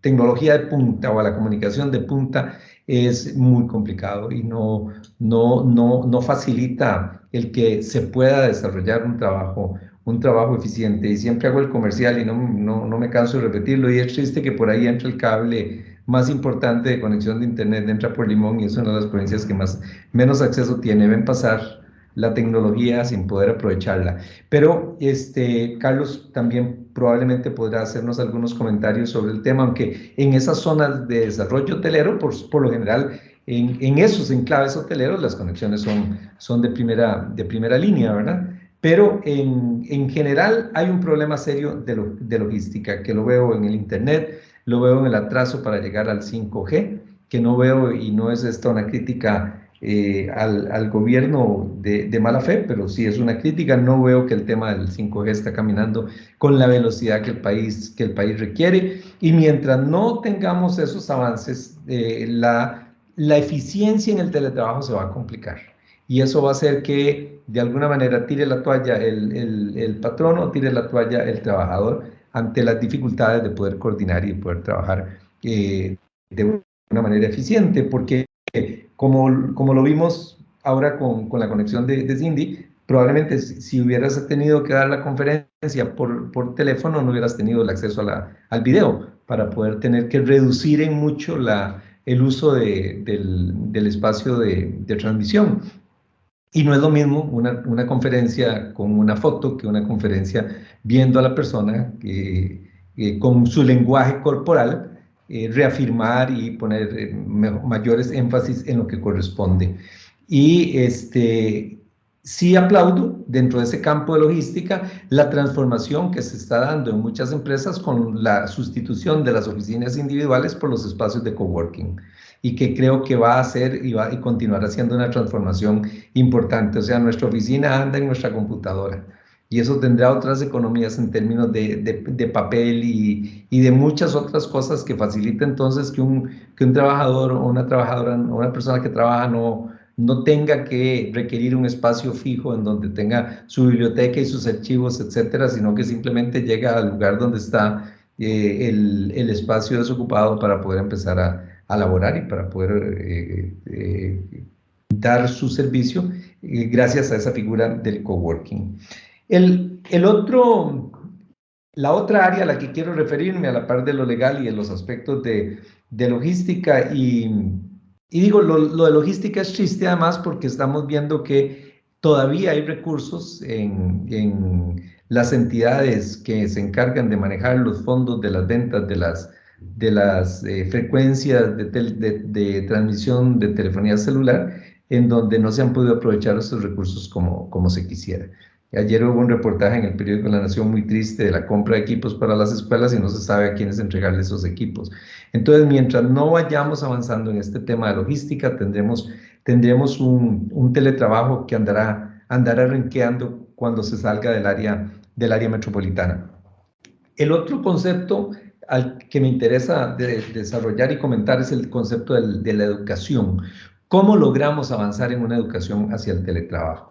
tecnología de punta o a la comunicación de punta es muy complicado y no facilita el que se pueda desarrollar un trabajo eficiente. Y siempre hago el comercial y no me canso de repetirlo, y es triste que por ahí entra el cable más importante de conexión de internet, entra por Limón y es una de las provincias que menos acceso tiene. Ven pasar la tecnología sin poder aprovecharla. Pero Carlos también probablemente podrá hacernos algunos comentarios sobre el tema, aunque en esas zonas de desarrollo hotelero, por lo general, en esos enclaves hoteleros, las conexiones son de primera línea, ¿verdad? Pero en general hay un problema serio de logística, que lo veo en el Internet, lo veo en el atraso para llegar al 5G, que no veo, y no es esta una crítica al gobierno de mala fe, pero sí es una crítica. No veo que el tema del 5G está caminando con la velocidad que el país requiere, y mientras no tengamos esos avances, la eficiencia en el teletrabajo se va a complicar, y eso va a hacer que de alguna manera tire la toalla el patrón o tire la toalla el trabajador ante las dificultades de poder coordinar y de poder trabajar de una manera eficiente, porque como lo vimos ahora con la conexión de Cindy, probablemente si hubieras tenido que dar la conferencia por teléfono, no hubieras tenido el acceso al video para poder tener que reducir en mucho el uso del espacio de transmisión. Y no es lo mismo una conferencia con una foto que una conferencia viendo a la persona con su lenguaje corporal, reafirmar y poner mayores énfasis en lo que corresponde. Y sí aplaudo dentro de ese campo de logística la transformación que se está dando en muchas empresas con la sustitución de las oficinas individuales por los espacios de coworking, y que creo que va a hacer y continuará siendo una transformación importante. O sea, nuestra oficina anda en nuestra computadora, y eso tendrá otras economías en términos de papel y de muchas otras cosas que facilita entonces que un trabajador o una trabajadora o una persona que trabaja no no tenga que requerir un espacio fijo en donde tenga su biblioteca y sus archivos, etcétera, sino que simplemente llega al lugar donde está el espacio desocupado para poder empezar a laborar y para poder dar su servicio gracias a esa figura del coworking. La otra área a la que quiero referirme, a la par de lo legal y de los aspectos de logística, y digo, lo de logística es triste además porque estamos viendo que todavía hay recursos en las entidades que se encargan de manejar los fondos de las ventas de las frecuencias de transmisión de telefonía celular, en donde no se han podido aprovechar estos recursos como se quisiera. Ayer hubo un reportaje en el periódico La Nación muy triste de la compra de equipos para las escuelas y no se sabe a quiénes entregarle esos equipos. Entonces, mientras no vayamos avanzando en este tema de logística, tendremos un teletrabajo que andará renqueando cuando se salga del área metropolitana. El otro concepto al que me interesa desarrollar y comentar es el concepto de la educación. ¿Cómo logramos avanzar en una educación hacia el teletrabajo?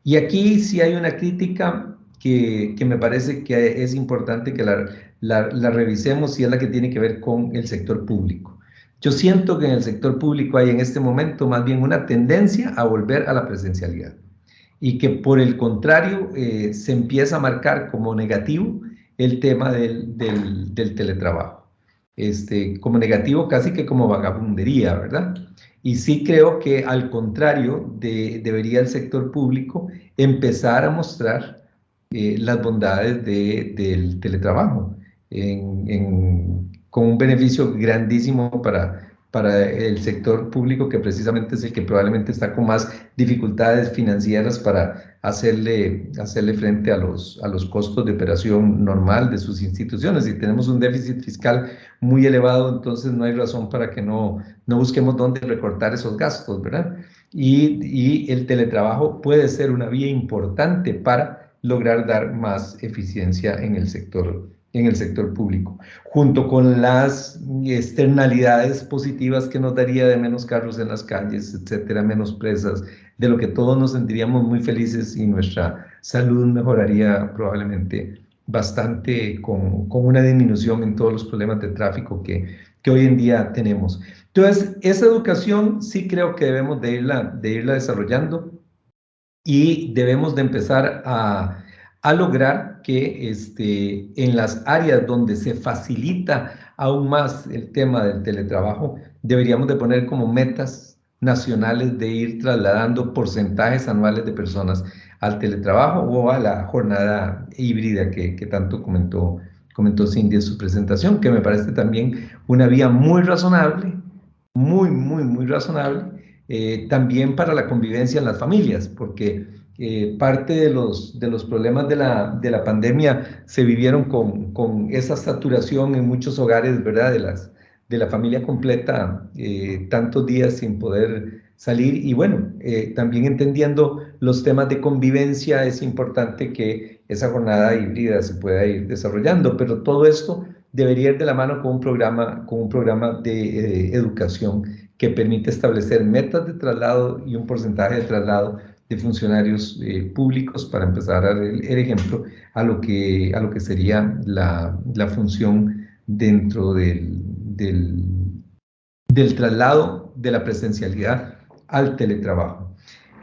Y aquí sí hay una crítica que me parece que es importante que la revisemos, y es la que tiene que ver con el sector público. Yo siento que en el sector público hay en este momento más bien una tendencia a volver a la presencialidad, y que por el contrario se empieza a marcar como negativo el tema del teletrabajo. Como negativo, casi que como vagabundería, ¿verdad? Y sí creo que al contrario debería el sector público empezar a mostrar las bondades del teletrabajo con un beneficio grandísimo para el sector público, que precisamente es el que probablemente está con más dificultades financieras para hacerle frente a los costos de operación normal de sus instituciones. Si tenemos un déficit fiscal muy elevado, entonces no hay razón para que no busquemos dónde recortar esos gastos, ¿verdad? Y el teletrabajo puede ser una vía importante para lograr dar más eficiencia en el sector público, junto con las externalidades positivas que nos daría de menos carros en las calles, etcétera, menos presas, de lo que todos nos sentiríamos muy felices, y nuestra salud mejoraría probablemente bastante con una disminución en todos los problemas de tráfico que hoy en día tenemos. Entonces, esa educación sí creo que debemos de irla desarrollando, y debemos de empezar a lograr que en las áreas donde se facilita aún más el tema del teletrabajo, deberíamos de poner como metas nacionales de ir trasladando porcentajes anuales de personas al teletrabajo o a la jornada híbrida que tanto comentó Cindy en su presentación, que me parece también una vía muy razonable, muy razonable, también para la convivencia en las familias, porque parte de los problemas de la pandemia se vivieron con esa saturación en muchos hogares, ¿verdad? De la familia completa, tantos días sin poder salir, y bueno, también entendiendo los temas de convivencia, es importante que esa jornada híbrida se pueda ir desarrollando, pero todo esto debería ir de la mano con un programa de educación que permite establecer metas de traslado y un porcentaje de traslado de funcionarios públicos, para empezar a dar el ejemplo a lo que sería la función dentro del traslado de la presencialidad al teletrabajo.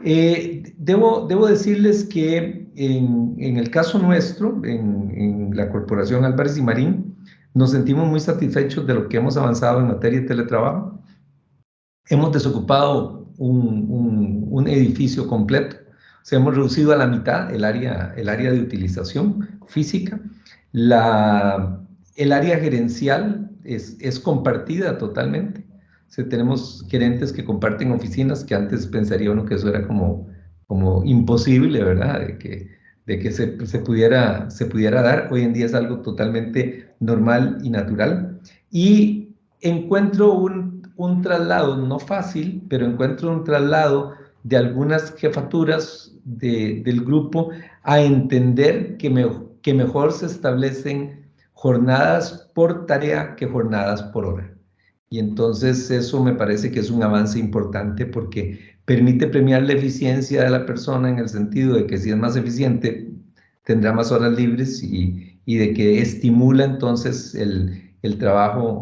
Debo decirles que en el caso nuestro, en la Corporación Álvarez y Marín, nos sentimos muy satisfechos de lo que hemos avanzado en materia de teletrabajo. Hemos desocupado un edificio completo, o sea, hemos reducido a la mitad el área de utilización física. El área gerencial es compartida totalmente. O sea, tenemos gerentes que comparten oficinas, que antes pensaría uno que eso era como imposible, ¿verdad? De que se pudiera dar. Hoy en día es algo totalmente normal y natural. Y encuentro un traslado, no fácil, pero encuentro un traslado de algunas jefaturas del grupo a entender que mejor se establecen jornadas por tarea que jornadas por hora. Y entonces eso me parece que es un avance importante porque permite premiar la eficiencia de la persona en el sentido de que si es más eficiente, tendrá más horas libres y de que estimula entonces el trabajo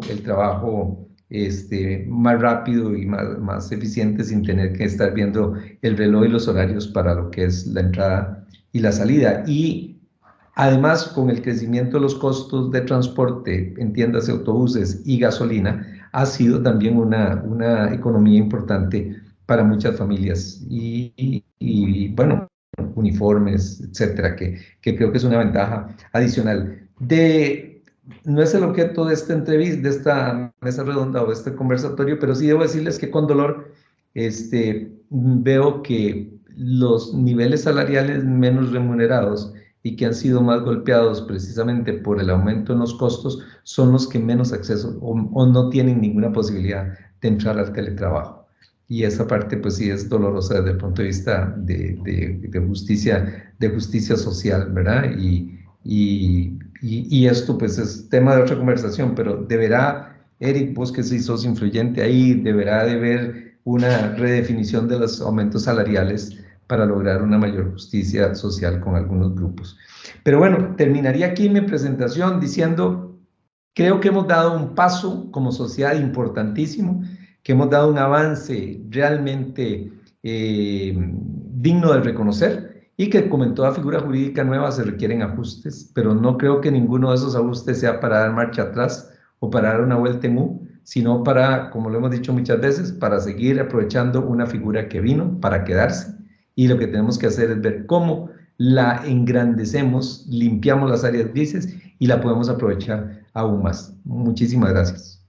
más rápido y más eficiente sin tener que estar viendo el reloj y los horarios para lo que es la entrada y la salida. Y además, con el crecimiento de los costos de transporte, entiéndase autobuses y gasolina, ha sido también una economía importante para muchas familias. Bueno, uniformes, etcétera, que creo que es una ventaja adicional. No es el objeto de esta entrevista, de esta mesa redonda o de este conversatorio, pero sí debo decirles que con dolor veo que los niveles salariales menos remunerados y que han sido más golpeados precisamente por el aumento en los costos son los que menos acceso o no tienen ninguna posibilidad de entrar al teletrabajo. Y esa parte pues sí es dolorosa desde el punto de vista de justicia social, ¿verdad? Y esto pues es tema de otra conversación, pero deberá, Eric, vos que sí sos influyente ahí, deberá de haber una redefinición de los aumentos salariales para lograr una mayor justicia social con algunos grupos. Pero bueno, terminaría aquí mi presentación diciendo, creo que hemos dado un paso como sociedad importantísimo, que hemos dado un avance realmente digno de reconocer y que como en toda figura jurídica nueva se requieren ajustes, pero no creo que ninguno de esos ajustes sea para dar marcha atrás o para dar una vuelta en U, sino para, como lo hemos dicho muchas veces, para seguir aprovechando una figura que vino para quedarse y lo que tenemos que hacer es ver cómo la engrandecemos, limpiamos las áreas grises y la podemos aprovechar aún más. Muchísimas gracias.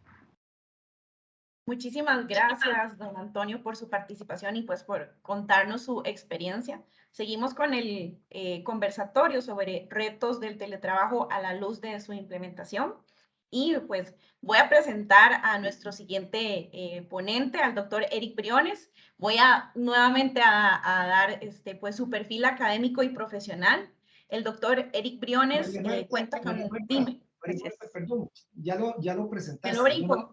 Muchísimas gracias, don Antonio, por su participación y pues por contarnos su experiencia. Seguimos con el conversatorio sobre retos del teletrabajo a la luz de su implementación. Y pues voy a presentar a nuestro siguiente ponente, al doctor Eric Briones. Voy a nuevamente a dar pues, su perfil académico y profesional. El doctor Eric Briones cuenta con... Dime. Perdón, ya lo presentaste. Me lo brinco.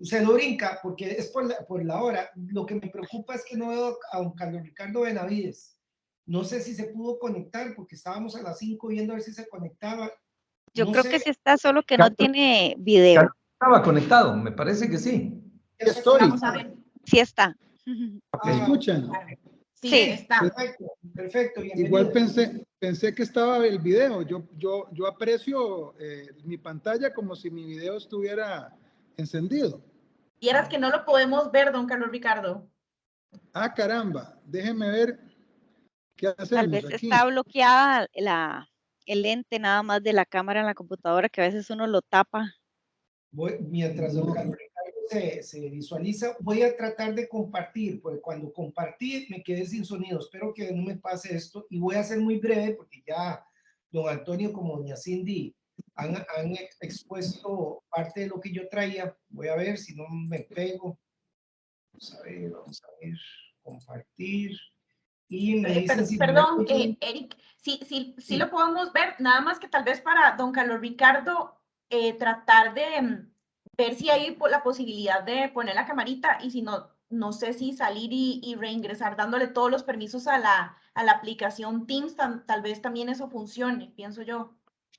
Se lo brinca porque es por la hora. Lo que me preocupa es que no veo a don Carlos Ricardo Benavides. No sé si se pudo conectar porque estábamos a las 5 viendo a ver si se conectaba. Yo No creo sé. que sí está, solo que no tiene video. Estaba conectado, me parece que sí. Estoy. Vamos a ver. Sí está. ¿Me escuchan? Sí, Sí. está. Perfecto, perfecto. Igual pensé que estaba el video. Yo aprecio mi pantalla como si mi video estuviera encendido. Vieras que no lo podemos ver, don Carlos Ricardo. Ah, caramba. Déjenme ver qué hacemos Tal vez aquí. está bloqueada el lente nada más de la cámara en la computadora, que a veces uno lo tapa. Mientras don Carlos Ricardo se visualiza, voy a tratar de compartir, porque cuando compartí me quedé sin sonido. Espero que no me pase esto y voy a ser muy breve porque ya don Antonio como doña Cindy han expuesto parte de lo que yo traía. Voy a ver si no me pego. Vamos a ver, compartir. Y me dicen si perdón, Eric, sí lo podemos ver, nada más que tal vez para don Carlos Ricardo tratar de ver si hay la posibilidad de poner la camarita y si no, no sé si salir y reingresar dándole todos los permisos a la aplicación Teams, tal vez también eso funcione, pienso yo.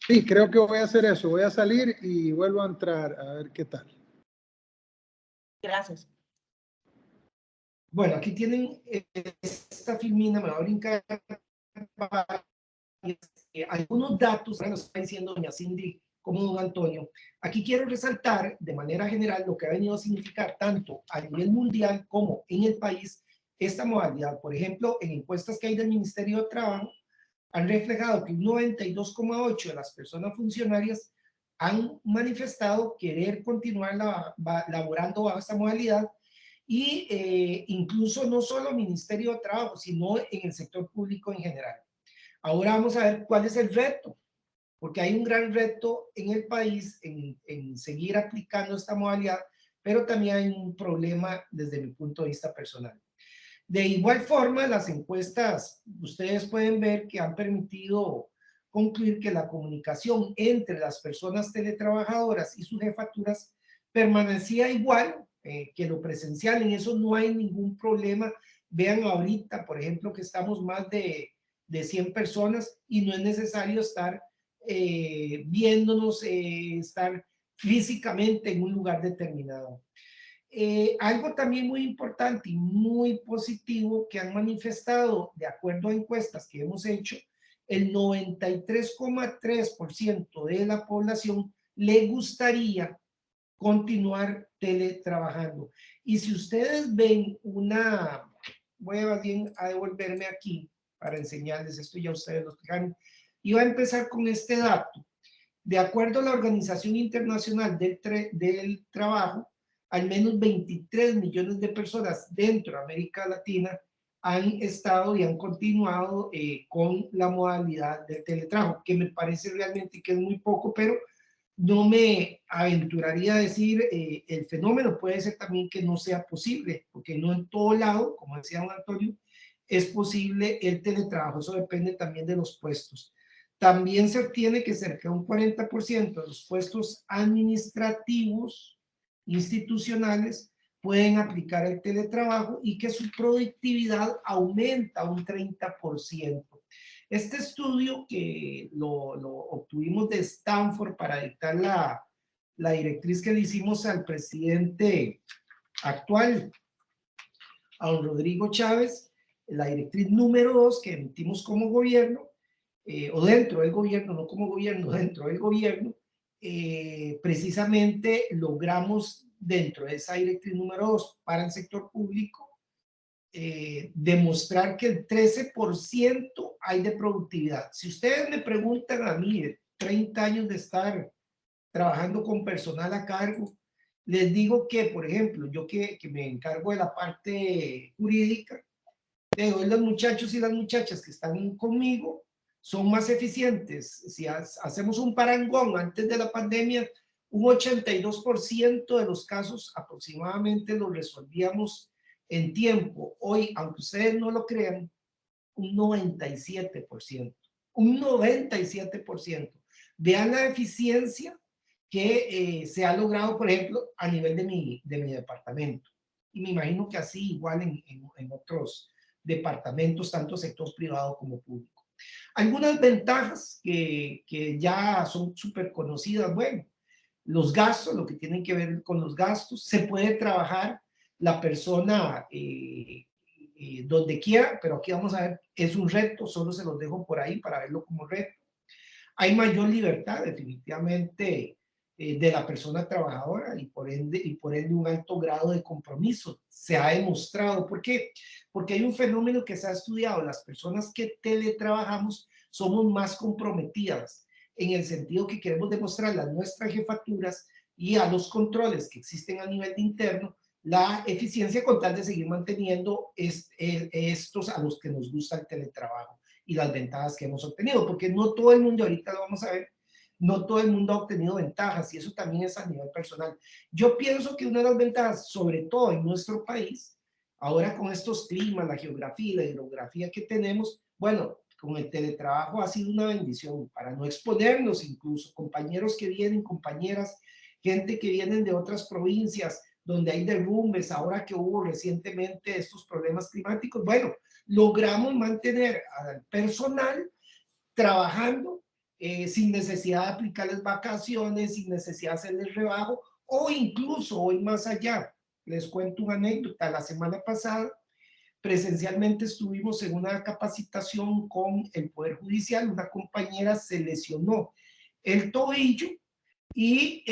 Sí, creo que voy a hacer eso. Voy a salir y vuelvo a entrar a ver qué tal. Gracias. Bueno, aquí tienen esta filmina, me va a brincar algunos datos, nos está diciendo doña Cindy como don Antonio. Aquí quiero resaltar de manera general lo que ha venido a significar tanto a nivel mundial como en el país esta modalidad. Por ejemplo, en encuestas que hay del Ministerio de Trabajo, han reflejado que un 92,8% de las personas funcionarias han manifestado querer continuar laborando bajo esta modalidad y incluso no solo Ministerio de Trabajo, sino en el sector público en general. Ahora vamos a ver cuál es el reto, porque hay un gran reto en el país en seguir aplicando esta modalidad, pero también hay un problema desde mi punto de vista personal. De igual forma, las encuestas, ustedes pueden ver que han permitido concluir que la comunicación entre las personas teletrabajadoras y sus jefaturas permanecía igual que lo presencial, en eso no hay ningún problema. Vean ahorita, por ejemplo, que estamos más de 100 personas y no es necesario estar viéndonos, estar físicamente en un lugar determinado. Algo también muy importante y muy positivo que han manifestado, de acuerdo a encuestas que hemos hecho, el 93,3% de la población le gustaría continuar teletrabajando. Y si ustedes ven voy a bien a devolverme aquí para enseñarles esto, ya ustedes lo explicaron. Y voy a empezar con este dato. De acuerdo a la Organización Internacional del Trabajo, al menos 23 millones de personas dentro de América Latina han estado y han continuado con la modalidad del teletrabajo, que me parece realmente que es muy poco, pero no me aventuraría a decir el fenómeno puede ser también que no sea posible, porque no en todo lado, como decía don Antonio, es posible el teletrabajo, eso depende también de los puestos. También se obtiene que cerca de un 40% de los puestos administrativos institucionales pueden aplicar el teletrabajo y que su productividad aumenta un 30%. Este estudio que lo obtuvimos de Stanford para dictar la directriz que le hicimos al presidente actual, a don Rodrigo Chávez, la directriz número 2 que emitimos como gobierno, o dentro del gobierno, no como gobierno, dentro del gobierno, precisamente logramos dentro de esa directriz número 2 para el sector público, demostrar que el 13% hay de productividad. Si ustedes me preguntan a mí, de 30 años de estar trabajando con personal a cargo, les digo que, por ejemplo, yo que me encargo de la parte jurídica, hoy los muchachos y las muchachas que están conmigo son más eficientes. Si hacemos un parangón antes de la pandemia, un 82% de los casos aproximadamente los resolvíamos en tiempo. Hoy, aunque ustedes no lo crean, un 97%. Un 97%. Vean la eficiencia que se ha logrado, por ejemplo, a nivel de mi departamento. Y me imagino que así igual en otros departamentos, tanto sector privado como público. Algunas ventajas que ya son súper conocidas, bueno, los gastos, lo que tienen que ver con los gastos, se puede trabajar la persona donde quiera, pero aquí vamos a ver, es un reto, solo se los dejo por ahí para verlo como reto. Hay mayor libertad definitivamente de la persona trabajadora y por ende un alto grado de compromiso. Se ha demostrado. ¿Por qué? Porque hay un fenómeno que se ha estudiado. Las personas que teletrabajamos somos más comprometidas en el sentido que queremos demostrarle a nuestras jefaturas y a los controles que existen a nivel de interno la eficiencia con tal de seguir manteniendo estos a los que nos gusta el teletrabajo y las ventajas que hemos obtenido, porque no todo el mundo, ahorita lo vamos a ver, no todo el mundo ha obtenido ventajas y eso también es a nivel personal. Yo pienso que una de las ventajas, sobre todo en nuestro país, ahora con estos climas, la geografía y la hidrografía que tenemos, bueno, con el teletrabajo ha sido una bendición para no exponernos incluso, compañeros que vienen, compañeras, gente que vienen de otras provincias donde hay derrumbes, ahora que hubo recientemente estos problemas climáticos, bueno, logramos mantener al personal trabajando sin necesidad de aplicarles vacaciones, sin necesidad de hacerles rebajo, o incluso hoy más allá. Les cuento una anécdota. La semana pasada, presencialmente estuvimos en una capacitación con el Poder Judicial. Una compañera se lesionó el tobillo y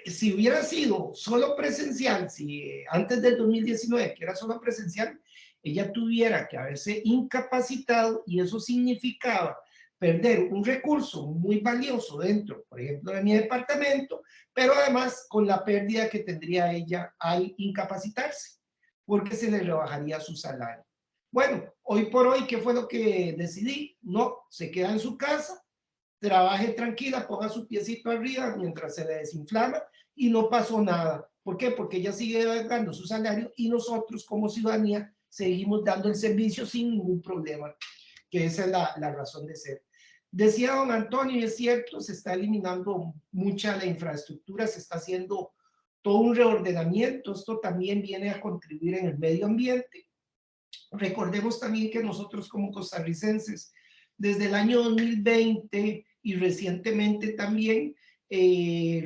si hubiera sido solo presencial, si antes del 2019, que era solo presencial, ella tuviera que haberse incapacitado y eso significaba perder un recurso muy valioso dentro, por ejemplo, de mi departamento, pero además con la pérdida que tendría ella al incapacitarse, porque se le rebajaría su salario. Bueno, hoy por hoy, ¿qué fue lo que decidí? No, se queda en su casa, trabaje tranquila, ponga su piecito arriba mientras se le desinflama y no pasó nada. ¿Por qué? Porque ella sigue dando su salario y nosotros como ciudadanía seguimos dando el servicio sin ningún problema, que esa es la razón de ser. Decía don Antonio, y es cierto, se está eliminando mucha la infraestructura, se está haciendo todo un reordenamiento, esto también viene a contribuir en el medio ambiente. Recordemos también que nosotros como costarricenses, desde el año 2020 y recientemente también,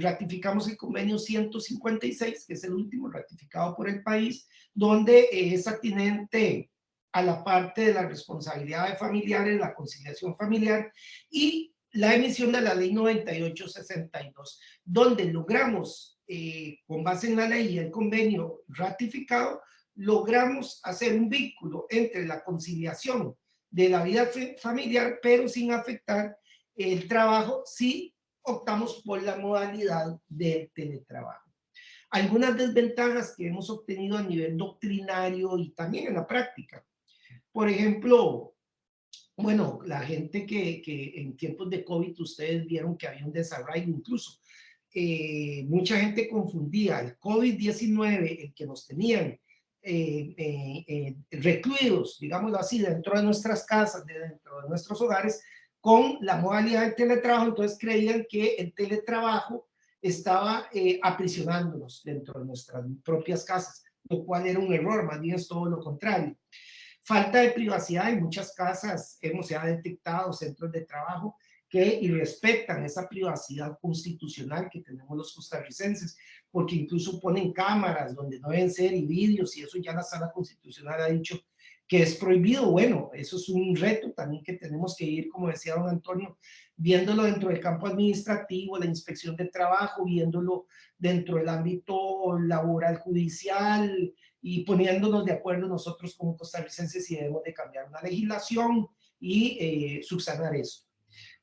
ratificamos el convenio 156, que es el último ratificado por el país, donde es atinente a la parte de la responsabilidad de familiares, la conciliación familiar y la emisión de la ley 9862, donde logramos, con base en la ley y el convenio ratificado, logramos hacer un vínculo entre la conciliación de la vida familiar, pero sin afectar el trabajo, si optamos por la modalidad del teletrabajo. Algunas desventajas que hemos obtenido a nivel doctrinario y también en la práctica. Por ejemplo, bueno, la gente que en tiempos de COVID ustedes vieron que había un desarraigo incluso. Mucha gente confundía el COVID-19, el que nos tenían recluidos, digámoslo así, dentro de nuestras casas, dentro de nuestros hogares, con la modalidad del teletrabajo. Entonces creían que el teletrabajo estaba aprisionándonos dentro de nuestras propias casas, lo cual era un error, más bien es todo lo contrario. Falta de privacidad en muchas casas, se ha detectado centros de trabajo que irrespetan esa privacidad constitucional que tenemos los costarricenses, porque incluso ponen cámaras donde no deben ser y vídeos, y eso ya la Sala Constitucional ha dicho que es prohibido. Bueno, eso es un reto también que tenemos que ir, como decía don Antonio, viéndolo dentro del campo administrativo, la inspección de trabajo, viéndolo dentro del ámbito laboral judicial, y poniéndonos de acuerdo nosotros como costarricenses si debemos de cambiar una legislación y subsanar eso.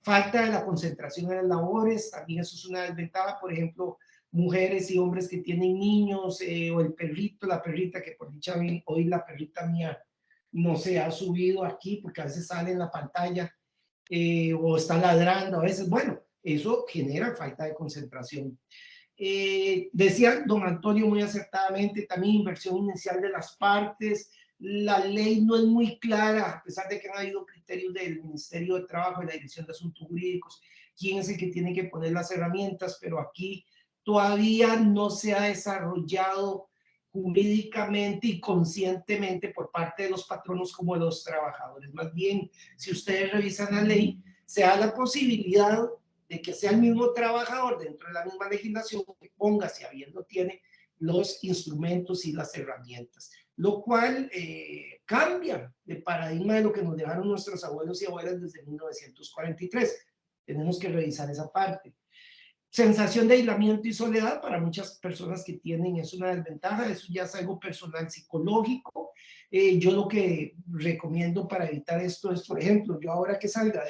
Falta de la concentración en las labores, también eso es una desventaja. Por ejemplo, mujeres y hombres que tienen niños, o el perrito, la perrita, que por dicha hoy la perrita mía no se ha subido aquí porque a veces sale en la pantalla, o está ladrando a veces. Bueno, eso genera falta de concentración. Decía don Antonio muy acertadamente, también inversión inicial de las partes. La ley no es muy clara, a pesar de que han habido criterios del Ministerio de Trabajo y la Dirección de Asuntos Jurídicos, quién es el que tiene que poner las herramientas, pero aquí todavía no se ha desarrollado jurídicamente y conscientemente por parte de los patronos como de los trabajadores. Más bien, si ustedes revisan la ley, se da la posibilidad de que sea el mismo trabajador dentro de la misma legislación que ponga, si habiendo tiene, los instrumentos y las herramientas, lo cual cambia el paradigma de lo que nos dejaron nuestros abuelos y abuelas desde 1943. Tenemos que revisar esa parte. Sensación de aislamiento y soledad para muchas personas que tienen, es una desventaja. Eso ya es algo personal psicológico. Yo lo que recomiendo para evitar esto es, por ejemplo, yo ahora que salga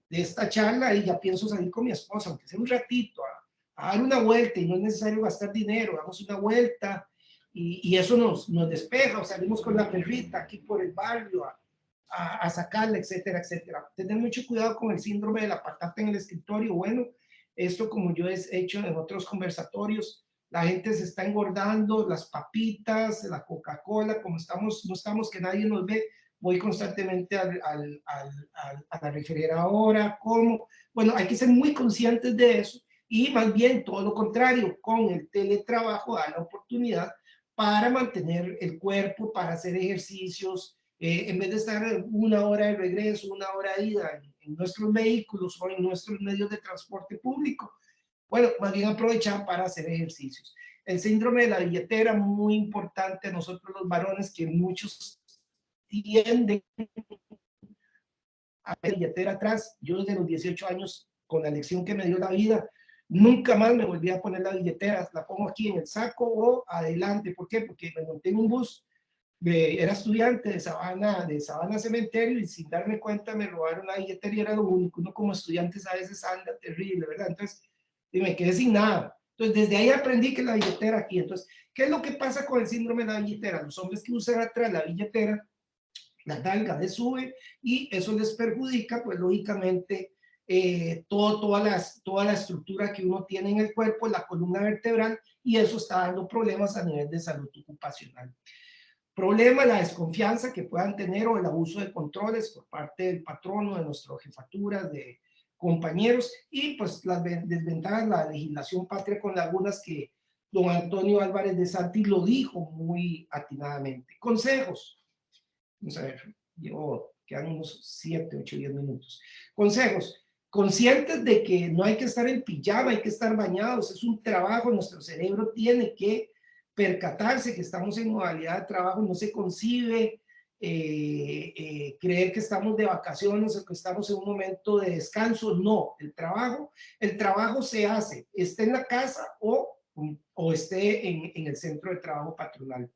de esta charla y ya pienso salir con mi esposa, aunque sea un ratito, a dar una vuelta, y no es necesario gastar dinero, damos una vuelta y eso nos despeja, o salimos con la perrita aquí por el barrio a sacarla, etcétera, etcétera. Tener mucho cuidado con el síndrome de la patata en el escritorio. Bueno, esto, como yo he hecho en otros conversatorios, la gente se está engordando, las papitas, la Coca-Cola, como no estamos que nadie nos ve, voy constantemente a la refrigeradora, como, bueno, hay que ser muy conscientes de eso, y más bien todo lo contrario, con el teletrabajo da la oportunidad para mantener el cuerpo, para hacer ejercicios, en vez de estar una hora de regreso, una hora de ida en nuestros vehículos o en nuestros medios de transporte público. Bueno, más bien aprovechar para hacer ejercicios. El síndrome de la billetera, muy importante a nosotros los varones, que muchos tienden a la billetera atrás. Yo desde los 18 años, con la lección que me dio la vida, nunca más me volví a poner la billetera. La pongo aquí en el saco o adelante. ¿Por qué? Porque me monté en un bus, era estudiante de Sabana Cementerio, y sin darme cuenta me robaron la billetera, y era lo único. Uno como estudiante a veces anda terrible, ¿verdad? Entonces, y me quedé sin nada. Entonces, desde ahí aprendí que la billetera aquí. Entonces, ¿qué es lo que pasa con el síndrome de la billetera? Los hombres que usan atrás la billetera, la nalga les sube, y eso les perjudica, pues lógicamente, toda la estructura que uno tiene en el cuerpo, la columna vertebral, y eso está dando problemas a nivel de salud ocupacional. Problema, la desconfianza que puedan tener o el abuso de controles por parte del patrono, de nuestras jefaturas, de compañeros, y pues las desventajas, la legislación patria con lagunas que don Antonio Álvarez de Santi lo dijo muy atinadamente. Consejos. Vamos a ver, quedan unos 7, 8, 10 minutos. Consejos. Conscientes de que no hay que estar en pijama, hay que estar bañados, es un trabajo, nuestro cerebro tiene que percatarse que estamos en modalidad de trabajo, no se concibe creer que estamos de vacaciones o que estamos en un momento de descanso, no, el trabajo se hace, esté en la casa o esté en el centro de trabajo patronal.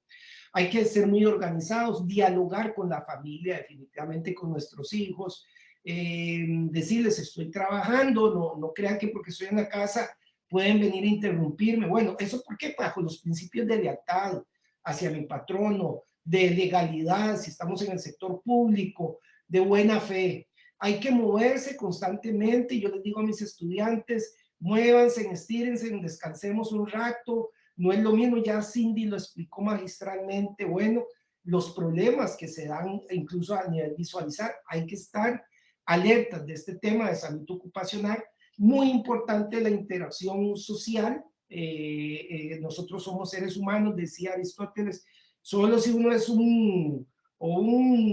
Hay que ser muy organizados, dialogar con la familia, definitivamente con nuestros hijos, decirles estoy trabajando, no crean que porque estoy en la casa pueden venir a interrumpirme. Bueno, ¿eso por qué? Bajo los principios de lealtad hacia mi patrono, de legalidad, si estamos en el sector público, de buena fe. Hay que moverse constantemente. Yo les digo a mis estudiantes, muévanse, estírense, descansemos un rato. No es lo mismo, ya Cindy lo explicó magistralmente. Bueno, los problemas que se dan, incluso a nivel visualizar, hay que estar alertas de este tema de salud ocupacional. Muy importante la interacción social. Nosotros somos seres humanos, decía Aristóteles, solo si uno es un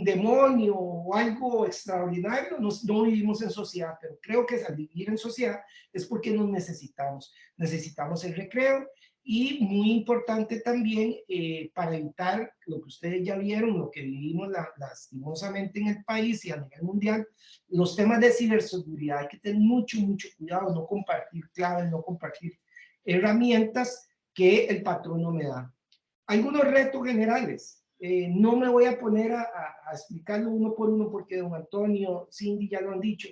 demonio o algo extraordinario, no vivimos en sociedad, pero creo que al vivir en sociedad es porque nos necesitamos el recreo. Y muy importante también para evitar lo que ustedes ya vieron, lo que vivimos lastimosamente en el país y a nivel mundial, los temas de ciberseguridad. Hay que tener mucho cuidado, no compartir claves, no compartir herramientas que el patrono me da. Algunos retos generales. No me voy a poner a explicarlo uno por uno porque don Antonio, Cindy ya lo han dicho.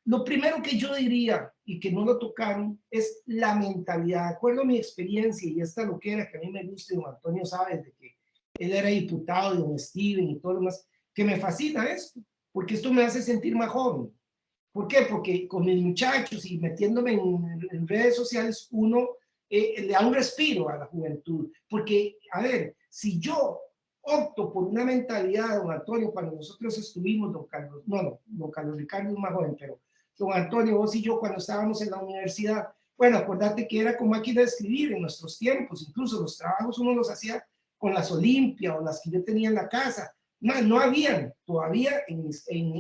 Lo primero que yo diría, y que no lo tocaron, es la mentalidad. De acuerdo a mi experiencia, y esta lo que era que a mí me gusta, y don Antonio sabe de que él era diputado de don Steven y todo lo demás, que me fascina esto, porque esto me hace sentir más joven. ¿Por qué? Porque con mis muchachos y metiéndome en redes sociales, uno le da un respiro a la juventud. Porque, a ver, si yo opto por una mentalidad, don Antonio, cuando nosotros estuvimos, don Carlos Ricardo es más joven, pero don Antonio, vos y yo cuando estábamos en la universidad, bueno, acordate que era con máquina de escribir en nuestros tiempos, incluso los trabajos uno los hacía con las Olimpia o las que yo tenía en la casa. No habían, todavía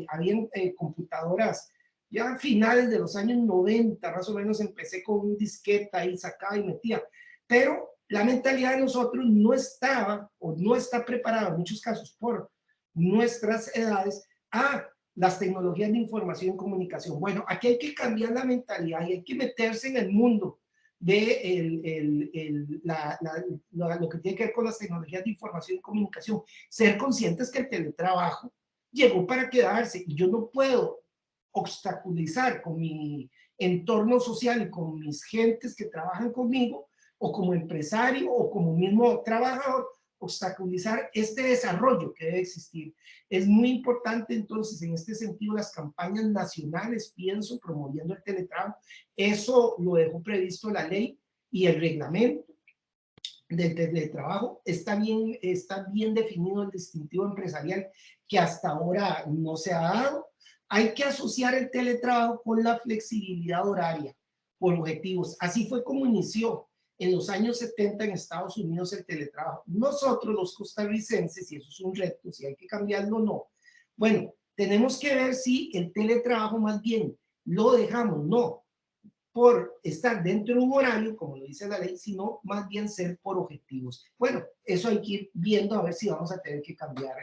habían computadoras. Ya a finales de los años 90, más o menos, empecé con un disquete ahí, sacaba y metía. Pero la mentalidad de nosotros no estaba o no está preparada en muchos casos por nuestras edades a las tecnologías de información y comunicación. Bueno, aquí hay que cambiar la mentalidad y hay que meterse en el mundo de lo que tiene que ver con las tecnologías de información y comunicación. Ser conscientes que el teletrabajo llegó para quedarse y yo no puedo obstaculizar con mi entorno social y con mis gentes que trabajan conmigo, o como empresario o como mismo trabajador, obstaculizar este desarrollo que debe existir. Es muy importante entonces en este sentido las campañas nacionales, pienso, promoviendo el teletrabajo. Eso lo dejó previsto la ley y el reglamento del teletrabajo. Está bien definido el distintivo empresarial que hasta ahora no se ha dado. Hay que asociar el teletrabajo con la flexibilidad horaria por objetivos. Así fue como inició en los años 70 en Estados Unidos el teletrabajo. Nosotros los costarricenses, y eso es un reto, si hay que cambiarlo o no. Bueno, tenemos que ver si el teletrabajo más bien lo dejamos, no por estar dentro de un horario, como lo dice la ley, sino más bien ser por objetivos. Bueno, eso hay que ir viendo a ver si vamos a tener que cambiar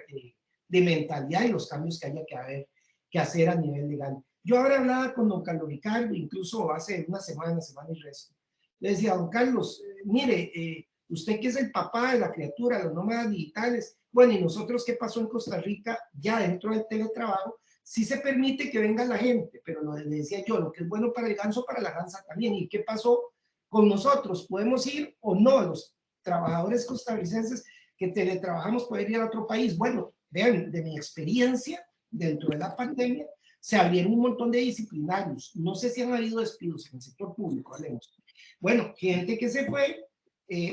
de mentalidad y los cambios que haya que hacer a nivel legal. Yo ahora hablaba con don Carlos Ricardo, incluso hace una semana y resto. Le decía, don Carlos, mire, usted que es el papá de la criatura, los nómadas digitales, bueno, y nosotros, ¿qué pasó en Costa Rica ya dentro del teletrabajo? Sí se permite que venga la gente, pero lo decía yo, lo que es bueno para el ganso, para la gansa también. ¿Y qué pasó con nosotros? ¿Podemos ir o no? Los trabajadores costarricenses que teletrabajamos poder ir a otro país. Bueno, vean, de mi experiencia dentro de la pandemia, se abrieron un montón de disciplinarios. No sé si han habido despidos en el sector público, hablemos. Bueno, gente que se fue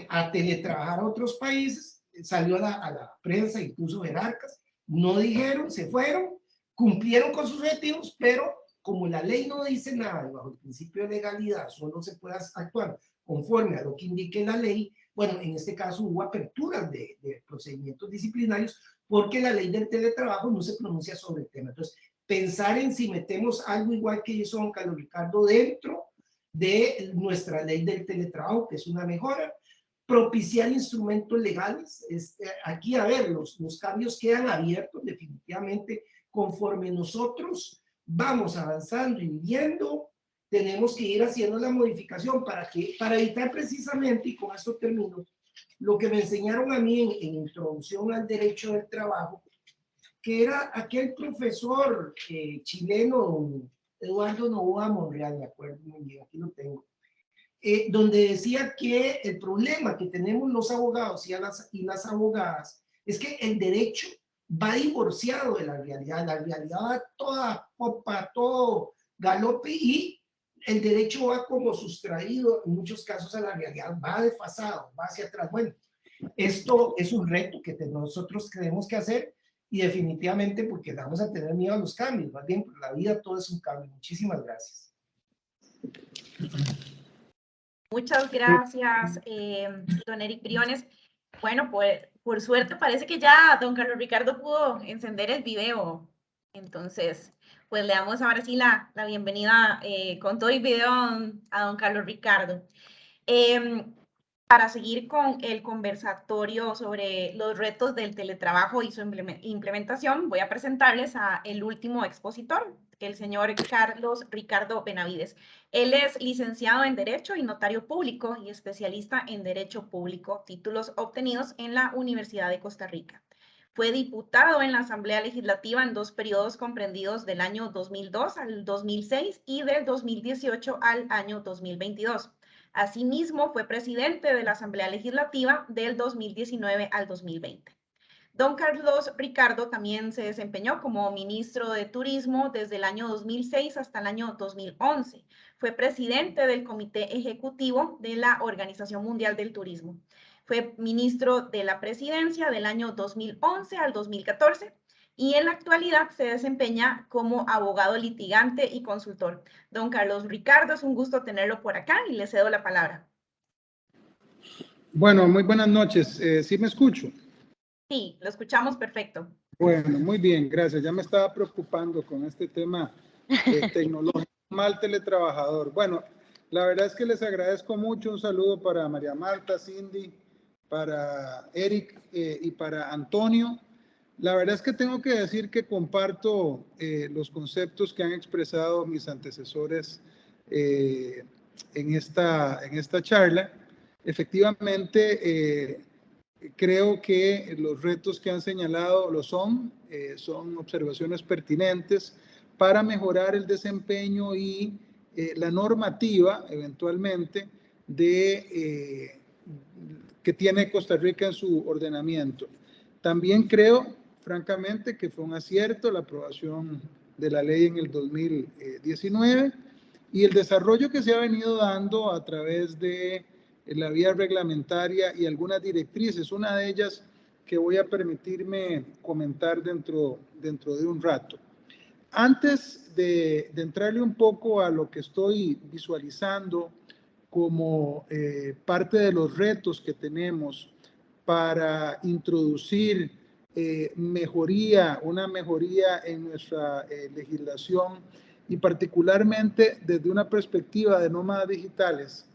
a teletrabajar a otros países, salió a la prensa, incluso jerarcas, no dijeron, se fueron, cumplieron con sus objetivos, pero como la ley no dice nada, bajo el principio de legalidad, solo se puede actuar conforme a lo que indique la ley. Bueno, en este caso hubo aperturas de procedimientos disciplinarios porque la ley del teletrabajo no se pronuncia sobre el tema. Entonces, pensar en si metemos algo igual que hizo don Carlos Ricardo dentro de nuestra ley del teletrabajo, que es una mejora, propiciar instrumentos legales. Aquí, a ver, los cambios quedan abiertos definitivamente conforme nosotros vamos avanzando y viendo, tenemos que ir haciendo la modificación para evitar precisamente, y con esto termino, lo que me enseñaron a mí en introducción al derecho del trabajo, que era aquel profesor chileno, Eduardo Novoa Monreal, me acuerdo muy bien, aquí lo tengo, donde decía que el problema que tenemos los abogados y las abogadas es que el derecho va divorciado de la realidad va toda popa, todo galope, y el derecho va como sustraído en muchos casos a la realidad, va desfasado, va hacia atrás. Bueno, esto es un reto que nosotros tenemos que hacer, y definitivamente porque vamos a tener miedo a los cambios, más bien, la vida todo es un cambio. Muchísimas gracias. Muchas gracias, don Eric Briones. Bueno, pues por suerte parece que ya don Carlos Ricardo pudo encender el video. Entonces, pues le damos ahora sí la bienvenida con todo el video a don Carlos Ricardo. Para seguir con el conversatorio sobre los retos del teletrabajo y su implementación, voy a presentarles a el último expositor, el señor Carlos Ricardo Benavides. Él es licenciado en Derecho y notario público y especialista en Derecho Público, títulos obtenidos en la Universidad de Costa Rica. Fue diputado en la Asamblea Legislativa en 2 periodos comprendidos del año 2002 al 2006 y del 2018 al año 2022. Asimismo, fue presidente de la Asamblea Legislativa del 2019 al 2020. Don Carlos Ricardo también se desempeñó como ministro de Turismo desde el año 2006 hasta el año 2011. Fue presidente del Comité Ejecutivo de la Organización Mundial del Turismo. Fue ministro de la Presidencia del año 2011 al 2014 y en la actualidad se desempeña como abogado litigante y consultor. Don Carlos Ricardo, es un gusto tenerlo por acá y le cedo la palabra. Bueno, muy buenas noches. ¿Sí me escucho? Sí, lo escuchamos perfecto. Bueno, muy bien, gracias. Ya me estaba preocupando con este tema tecnológico, mal teletrabajador. Bueno, la verdad es que les agradezco mucho. Un saludo para María Marta, Cindy, para Eric y para Antonio. La verdad es que tengo que decir que comparto los conceptos que han expresado mis antecesores en esta charla. Efectivamente, creo que los retos que han señalado son observaciones pertinentes para mejorar el desempeño y la normativa, eventualmente, que tiene Costa Rica en su ordenamiento. También creo, francamente, que fue un acierto la aprobación de la ley en el 2019 y el desarrollo que se ha venido dando a través de la vía reglamentaria y algunas directrices, una de ellas que voy a permitirme comentar dentro de un rato. Antes de entrarle un poco a lo que estoy visualizando como parte de los retos que tenemos para introducir una mejoría en nuestra legislación y particularmente desde una perspectiva de nómadas digitales,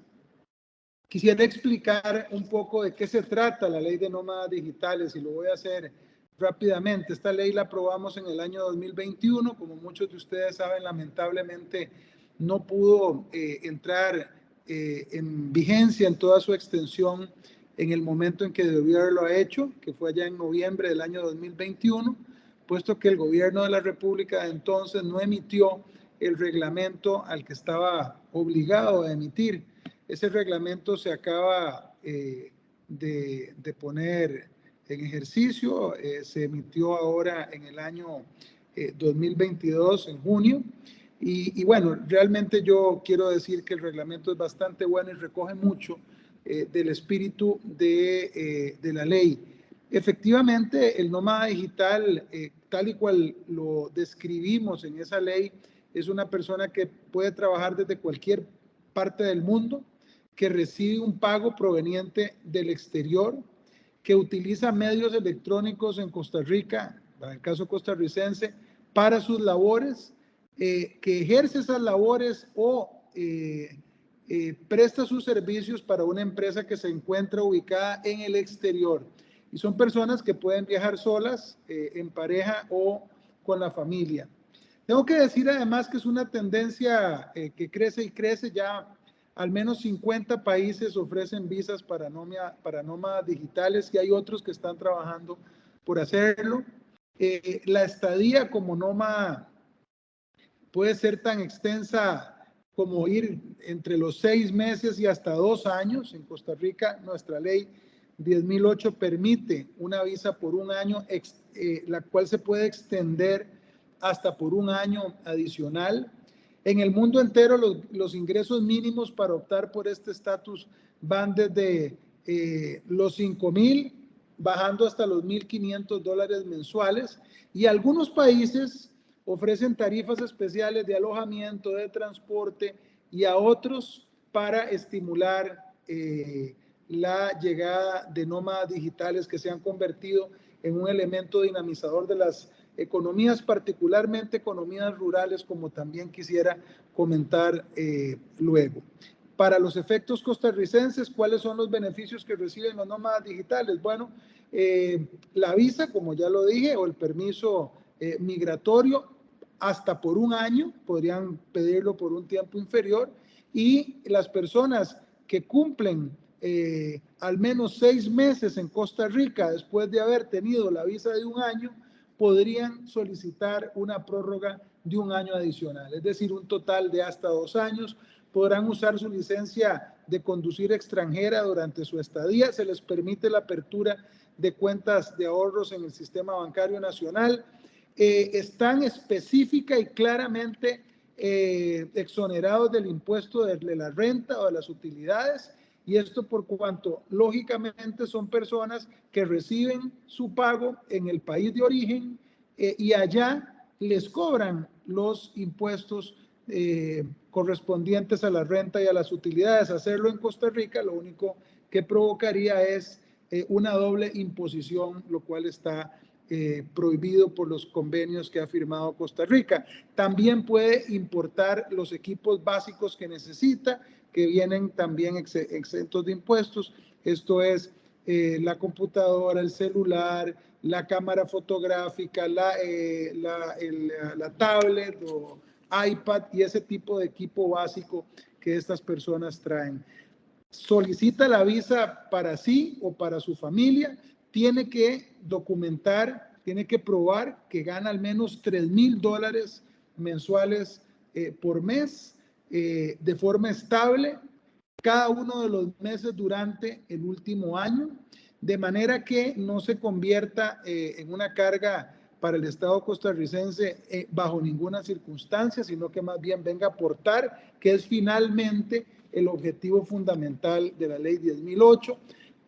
quisiera explicar un poco de qué se trata la ley de nómadas digitales y lo voy a hacer rápidamente. Esta ley la aprobamos en el año 2021. Como muchos de ustedes saben, lamentablemente no pudo entrar en vigencia en toda su extensión en el momento en que debió haberlo hecho, que fue allá en noviembre del año 2021, puesto que el gobierno de la República de entonces no emitió el reglamento al que estaba obligado a emitir. Ese reglamento se acaba de poner en ejercicio, se emitió ahora en el año 2022, en junio, y bueno, realmente yo quiero decir que el reglamento es bastante bueno y recoge mucho del espíritu de la ley. Efectivamente, el nómada digital, tal y cual lo describimos en esa ley, es una persona que puede trabajar desde cualquier parte del mundo, que recibe un pago proveniente del exterior, que utiliza medios electrónicos en Costa Rica, en el caso costarricense, para sus labores, que ejerce esas labores o presta sus servicios para una empresa que se encuentra ubicada en el exterior. Y son personas que pueden viajar solas, en pareja o con la familia. Tengo que decir además que es una tendencia que crece y crece. Ya al menos 50 países ofrecen visas para nómadas digitales y hay otros que están trabajando por hacerlo. La estadía como nómada puede ser tan extensa como ir entre los 6 meses y hasta 2 años. En Costa Rica, nuestra ley 10.008 permite una visa por un año, la cual se puede extender hasta por un año adicional. En el mundo entero, los ingresos mínimos para optar por este estatus van desde los 5,000, bajando hasta los $1,500 mensuales. Y algunos países ofrecen tarifas especiales de alojamiento, de transporte y a otros para estimular la llegada de nómadas digitales que se han convertido en un elemento dinamizador de las economías, particularmente economías rurales, como también quisiera comentar luego. Para los efectos costarricenses, ¿cuáles son los beneficios que reciben los nómadas digitales? Bueno, la visa, como ya lo dije, o el permiso migratorio, hasta por un año, podrían pedirlo por un tiempo inferior, y las personas que cumplen al menos 6 meses en Costa Rica después de haber tenido la visa de un año, podrían solicitar una prórroga de un año adicional, es decir, un total de hasta 2 años. Podrán usar su licencia de conducir extranjera durante su estadía. Se les permite la apertura de cuentas de ahorros en el sistema bancario nacional. Están específica y claramente exonerados del impuesto de la renta o de las utilidades, y esto por cuanto lógicamente son personas que reciben su pago en el país de origen y allá les cobran los impuestos correspondientes a la renta y a las utilidades. Hacerlo en Costa Rica lo único que provocaría es una doble imposición, lo cual está prohibido por los convenios que ha firmado Costa Rica. También puede importar los equipos básicos que necesita, que vienen también exentos de impuestos. Esto es la computadora, el celular, la cámara fotográfica, la tablet o iPad y ese tipo de equipo básico que estas personas traen. Solicita la visa para sí o para su familia, tiene que documentar, tiene que probar que gana al menos $3,000 mensuales por mes de forma estable cada uno de los meses durante el último año, de manera que no se convierta en una carga para el Estado costarricense bajo ninguna circunstancia, sino que más bien venga a aportar, que es finalmente el objetivo fundamental de la ley 10.008.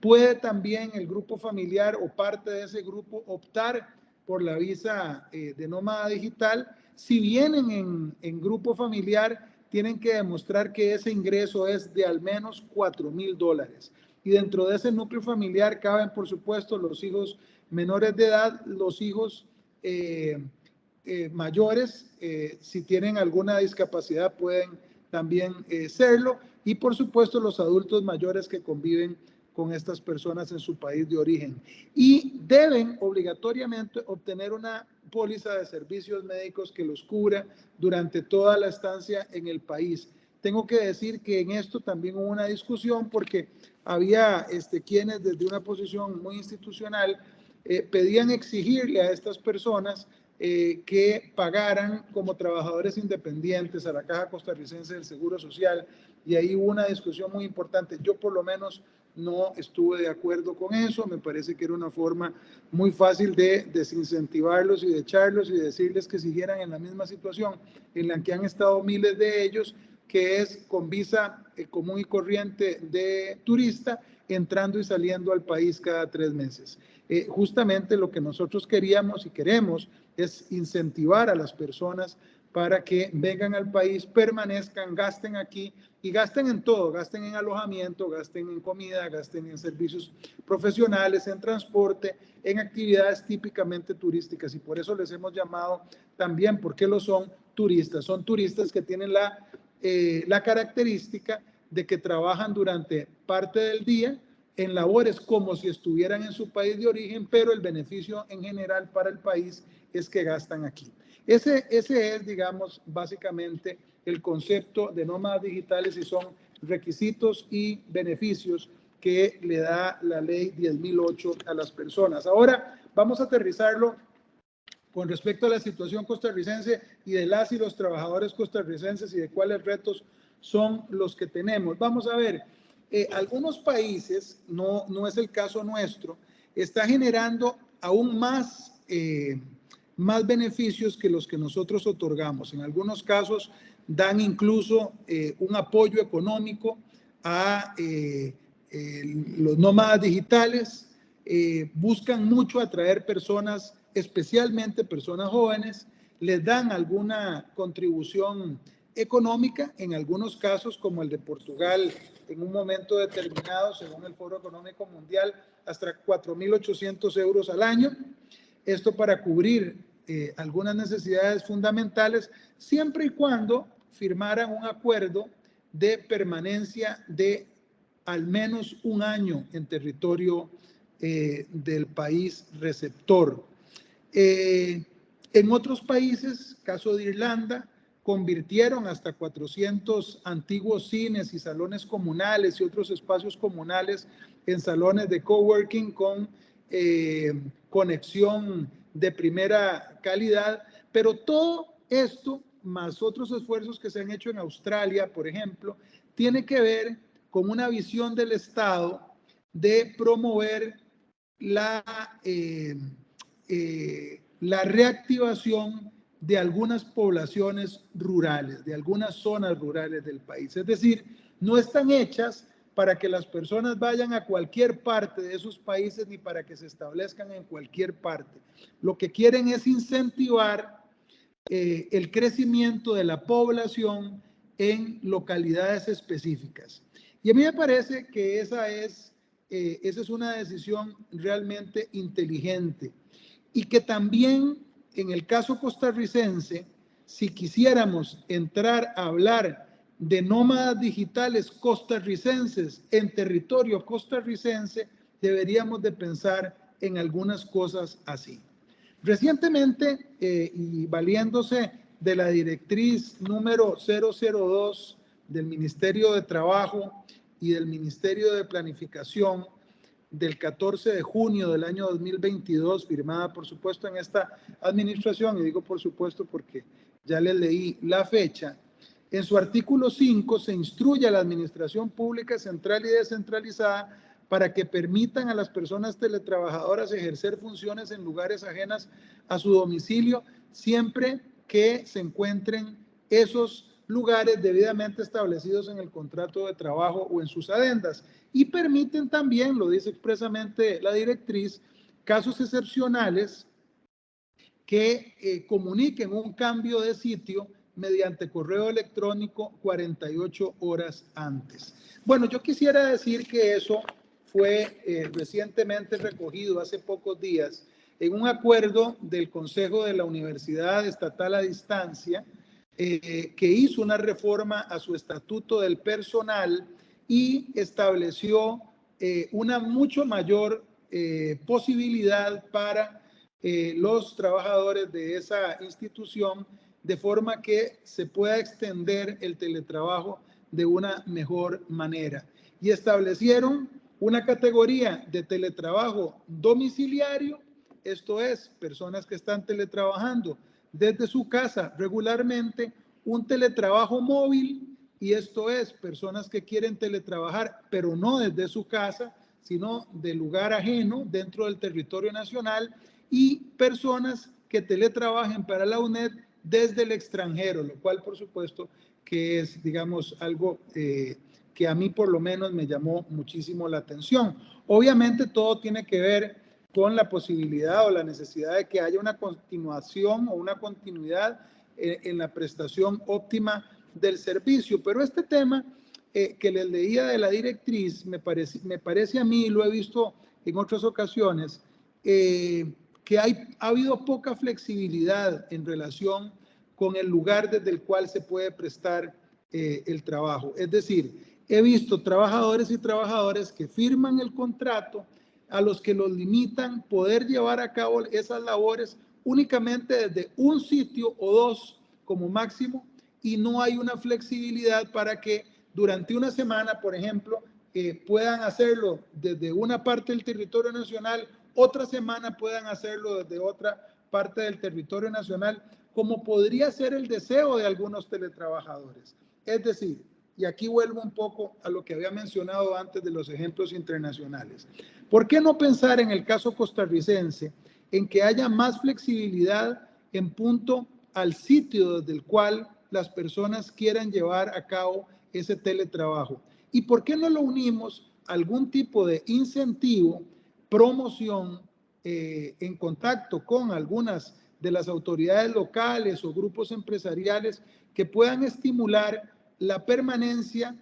Puede también el grupo familiar o parte de ese grupo optar por la visa de nómada digital. Si vienen en grupo familiar, tienen que demostrar que ese ingreso es de al menos $4,000. Y dentro de ese núcleo familiar caben, por supuesto, los hijos menores de edad, los hijos mayores, si tienen alguna discapacidad pueden también serlo, y por supuesto los adultos mayores que conviven con estas personas en su país de origen. Y deben obligatoriamente obtener una póliza de servicios médicos que los cubra durante toda la estancia en el país. Tengo que decir que en esto también hubo una discusión porque había quienes desde una posición muy institucional pedían exigirle a estas personas que pagaran como trabajadores independientes a la Caja Costarricense del Seguro Social, y ahí hubo una discusión muy importante. Yo por lo menos no estuve de acuerdo con eso. Me parece que era una forma muy fácil de desincentivarlos y de echarlos y de decirles que siguieran en la misma situación en la que han estado miles de ellos, que es con visa común y corriente de turista, entrando y saliendo al país cada 3 meses. Justamente lo que nosotros queríamos y queremos es incentivar a las personas para que vengan al país, permanezcan, gasten aquí y gasten en todo, gasten en alojamiento, gasten en comida, gasten en servicios profesionales, en transporte, en actividades típicamente turísticas. Y por eso les hemos llamado también, porque lo son turistas que tienen la característica de que trabajan durante parte del día en labores como si estuvieran en su país de origen, pero el beneficio en general para el país es que gastan aquí. Ese es, digamos, básicamente el concepto de nómadas digitales y son requisitos y beneficios que le da la ley 10.008 a las personas. Ahora vamos a aterrizarlo con respecto a la situación costarricense y de las y los trabajadores costarricenses y de cuáles retos son los que tenemos. Vamos a ver, algunos países, no es el caso nuestro, está generando aún más beneficios que los que nosotros otorgamos. En algunos casos dan incluso un apoyo económico a los nómadas digitales, buscan mucho atraer personas, especialmente personas jóvenes, les dan alguna contribución económica, en algunos casos como el de Portugal, en un momento determinado, según el Foro Económico Mundial, hasta 4.800 euros al año. Esto para cubrir algunas necesidades fundamentales, siempre y cuando firmaran un acuerdo de permanencia de al menos un año en territorio del país receptor. En otros países, caso de Irlanda, convirtieron hasta 400 antiguos cines y salones comunales y otros espacios comunales en salones de coworking con conexión de primera calidad, pero todo esto, más otros esfuerzos que se han hecho en Australia, por ejemplo, tiene que ver con una visión del Estado de promover la reactivación de algunas poblaciones rurales, de algunas zonas rurales del país. Es decir, no están hechas para que las personas vayan a cualquier parte de esos países ni para que se establezcan en cualquier parte. Lo que quieren es incentivar el crecimiento de la población en localidades específicas. Y a mí me parece que esa es una decisión realmente inteligente y que también en el caso costarricense, si quisiéramos entrar a hablar de nómadas digitales costarricenses en territorio costarricense, deberíamos de pensar en algunas cosas así. Recientemente, y valiéndose de la directriz número 002 del Ministerio de Trabajo y del Ministerio de Planificación del 14 de junio del año 2022, firmada por supuesto en esta administración, y digo por supuesto porque ya les leí la fecha, en su artículo 5 se instruye a la Administración Pública Central y Descentralizada para que permitan a las personas teletrabajadoras ejercer funciones en lugares ajenas a su domicilio, siempre que se encuentren esos lugares debidamente establecidos en el contrato de trabajo o en sus adendas. Y permiten también, lo dice expresamente la directriz, casos excepcionales que comuniquen un cambio de sitio mediante correo electrónico 48 horas antes. Bueno, yo quisiera decir que eso fue recientemente recogido hace pocos días en un acuerdo del Consejo de la Universidad Estatal a Distancia que hizo una reforma a su estatuto del personal y estableció una mucho mayor posibilidad para los trabajadores de esa institución, de forma que se pueda extender el teletrabajo de una mejor manera. Y establecieron una categoría de teletrabajo domiciliario, esto es, personas que están teletrabajando desde su casa regularmente, un teletrabajo móvil, y esto es, personas que quieren teletrabajar, pero no desde su casa, sino de lugar ajeno dentro del territorio nacional, y personas que teletrabajen para la UNED desde el extranjero, lo cual por supuesto que es, digamos, algo que que a mí por lo menos me llamó muchísimo la atención. Obviamente todo tiene que ver con la posibilidad o la necesidad de que haya una continuación o una continuidad en la prestación óptima del servicio, pero este tema que les leía de la directriz me parece a mí, y lo he visto en otras ocasiones, que ha habido poca flexibilidad en relación con el lugar desde el cual se puede prestar el trabajo. Es decir, he visto trabajadores y trabajadoras que firman el contrato a los que los limitan poder llevar a cabo esas labores únicamente desde un sitio o dos como máximo, y no hay una flexibilidad para que durante una semana, por ejemplo, puedan hacerlo desde una parte del territorio nacional, otra semana puedan hacerlo desde otra parte del territorio nacional, como podría ser el deseo de algunos teletrabajadores. Es decir, y aquí vuelvo un poco a lo que había mencionado antes de los ejemplos internacionales. ¿Por qué no pensar en el caso costarricense en que haya más flexibilidad en punto al sitio desde el cual las personas quieran llevar a cabo ese teletrabajo? ¿Y por qué no lo unimos a algún tipo de incentivo, promoción, en contacto con algunas de las autoridades locales o grupos empresariales que puedan estimular la permanencia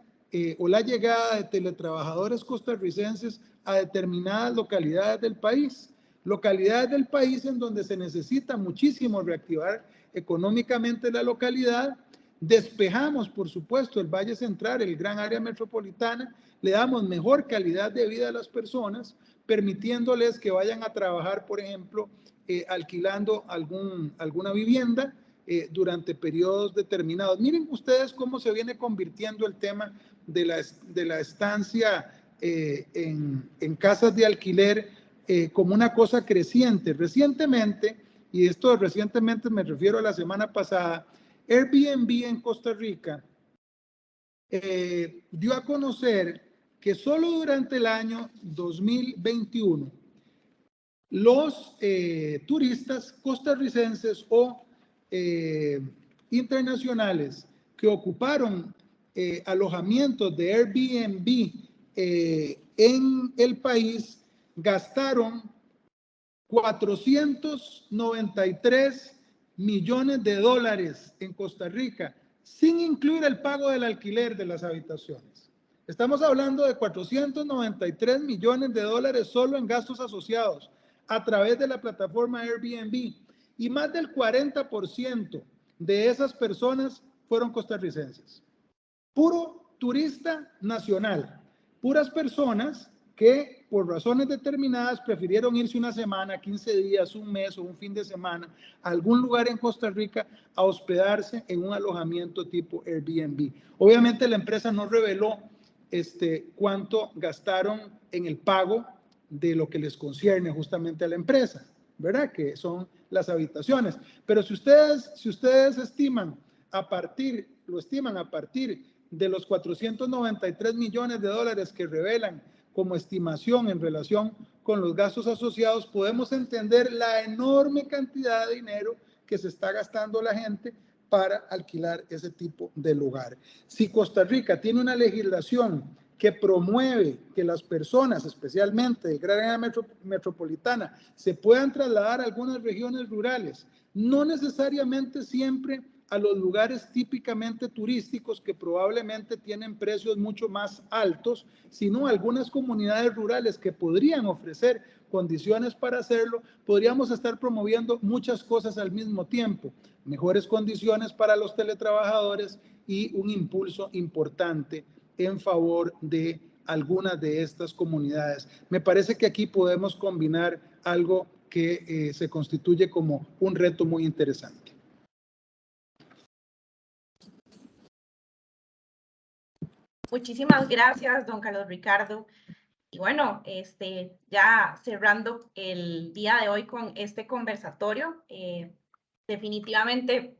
o la llegada de teletrabajadores costarricenses a determinadas localidades del país? Localidades del país en donde se necesita muchísimo reactivar económicamente la localidad. Despejamos, por supuesto, el Valle Central, el gran área metropolitana, le damos mejor calidad de vida a las personas, permitiéndoles que vayan a trabajar, por ejemplo, alquilando alguna vivienda durante periodos determinados. Miren ustedes cómo se viene convirtiendo el tema de la estancia en casas de alquiler como una cosa creciente. Recientemente, y esto recientemente me refiero a la semana pasada, Airbnb en Costa Rica dio a conocer que solo durante el año 2021 los turistas costarricenses o internacionales que ocuparon alojamientos de Airbnb en el país gastaron 493 millones de dólares en Costa Rica, sin incluir el pago del alquiler de las habitaciones. Estamos hablando de 493 millones de dólares solo en gastos asociados a través de la plataforma Airbnb, y más del 40% de esas personas fueron costarricenses. Puro turista nacional, puras personas que por razones determinadas prefirieron irse una semana, 15 días, un mes o un fin de semana a algún lugar en Costa Rica a hospedarse en un alojamiento tipo Airbnb. Obviamente la empresa no reveló cuánto gastaron en el pago de lo que les concierne justamente a la empresa, ¿verdad? Que son las habitaciones. Pero si ustedes estiman a partir de los 493 millones de dólares que revelan como estimación en relación con los gastos asociados, podemos entender la enorme cantidad de dinero que se está gastando la gente para alquilar ese tipo de lugar. Si Costa Rica tiene una legislación que promueve que las personas, especialmente de gran área metropolitana, se puedan trasladar a algunas regiones rurales, no necesariamente siempre a los lugares típicamente turísticos que probablemente tienen precios mucho más altos, sino algunas comunidades rurales que podrían ofrecer condiciones para hacerlo, podríamos estar promoviendo muchas cosas al mismo tiempo, mejores condiciones para los teletrabajadores y un impulso importante en favor de algunas de estas comunidades. Me parece que aquí podemos combinar algo que se constituye como un reto muy interesante. Muchísimas gracias, don Carlos Ricardo. Y bueno, ya cerrando el día de hoy con este conversatorio, definitivamente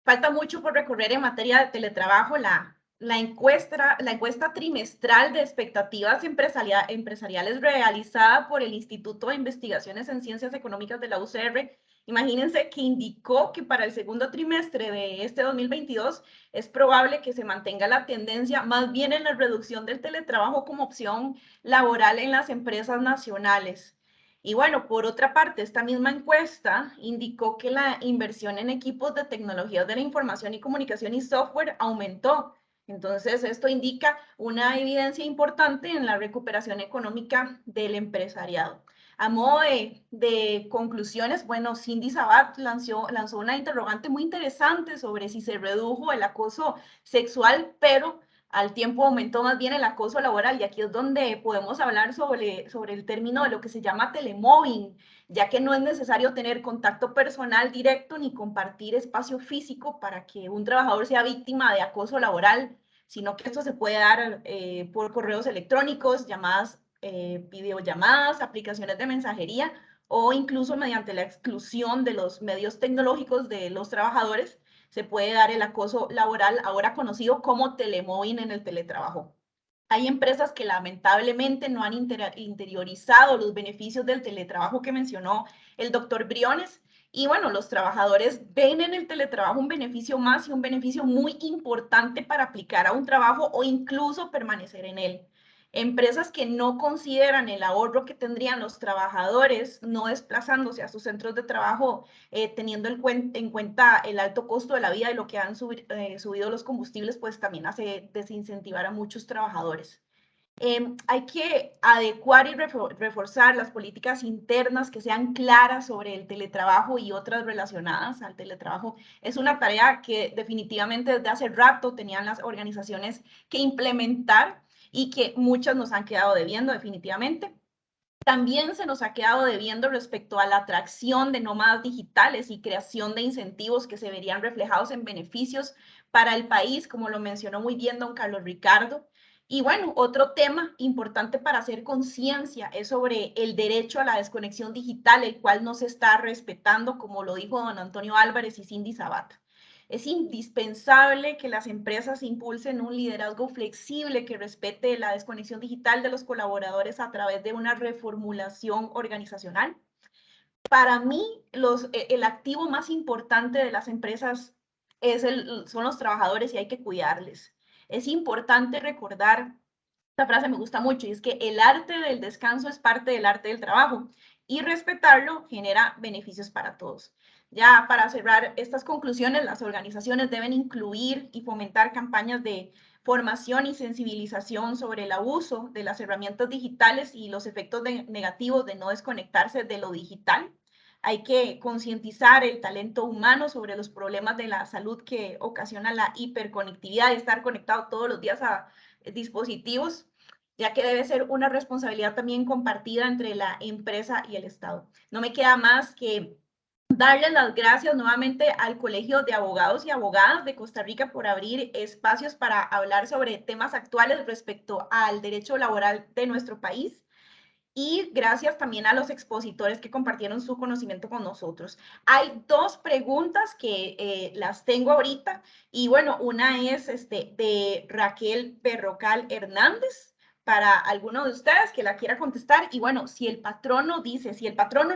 falta mucho por recorrer en materia de teletrabajo. La la encuesta trimestral de expectativas empresariales realizada por el Instituto de Investigaciones en Ciencias Económicas de la UCR, imagínense que indicó que para el segundo trimestre de este 2022 es probable que se mantenga la tendencia más bien en la reducción del teletrabajo como opción laboral en las empresas nacionales. Y bueno, por otra parte, esta misma encuesta indicó que la inversión en equipos de tecnologías de la información y comunicación y software aumentó. Entonces, esto indica una evidencia importante en la recuperación económica del empresariado. A modo de conclusiones, bueno, Cindy Sabat lanzó una interrogante muy interesante sobre si se redujo el acoso sexual, pero al tiempo aumentó más bien el acoso laboral, y aquí es donde podemos hablar sobre el término de lo que se llama telemobbing, ya que no es necesario tener contacto personal directo ni compartir espacio físico para que un trabajador sea víctima de acoso laboral, sino que esto se puede dar por correos electrónicos, llamadas, videollamadas, aplicaciones de mensajería o incluso mediante la exclusión de los medios tecnológicos de los trabajadores. Se puede dar el acoso laboral, ahora conocido como telemobbing en el teletrabajo. Hay empresas que lamentablemente no han interiorizado los beneficios del teletrabajo que mencionó el doctor Briones. Y bueno, los trabajadores ven en el teletrabajo un beneficio más y un beneficio muy importante para aplicar a un trabajo o incluso permanecer en él. Empresas que no consideran el ahorro que tendrían los trabajadores no desplazándose a sus centros de trabajo, teniendo en cuenta el alto costo de la vida y lo que han subido los combustibles, pues también hace desincentivar a muchos trabajadores. Hay que adecuar y reforzar las políticas internas que sean claras sobre el teletrabajo y otras relacionadas al teletrabajo. Es una tarea que definitivamente desde hace rato tenían las organizaciones que implementar y que muchas nos han quedado debiendo definitivamente. También se nos ha quedado debiendo respecto a la atracción de nómadas digitales y creación de incentivos que se verían reflejados en beneficios para el país, como lo mencionó muy bien don Carlos Ricardo. Y bueno, otro tema importante para hacer conciencia es sobre el derecho a la desconexión digital, el cual no se está respetando, como lo dijo don Antonio Álvarez y Cindy Sabat. Es indispensable que las empresas impulsen un liderazgo flexible que respete la desconexión digital de los colaboradores a través de una reformulación organizacional. Para mí, el activo más importante de las empresas son los trabajadores y hay que cuidarles. Es importante recordar, esta frase me gusta mucho, y es que el arte del descanso es parte del arte del trabajo y respetarlo genera beneficios para todos. Ya para cerrar estas conclusiones, las organizaciones deben incluir y fomentar campañas de formación y sensibilización sobre el abuso de las herramientas digitales y los efectos negativos de no desconectarse de lo digital. Hay que concientizar el talento humano sobre los problemas de la salud que ocasiona la hiperconectividad y estar conectado todos los días a dispositivos, ya que debe ser una responsabilidad también compartida entre la empresa y el Estado. No me queda más que darles las gracias nuevamente al Colegio de Abogados y Abogadas de Costa Rica por abrir espacios para hablar sobre temas actuales respecto al derecho laboral de nuestro país. Y gracias también a los expositores que compartieron su conocimiento con nosotros. Hay dos preguntas que las tengo ahorita, y bueno, una es de Raquel Berrocal Hernández, para alguno de ustedes que la quiera contestar. Y bueno, si el patrono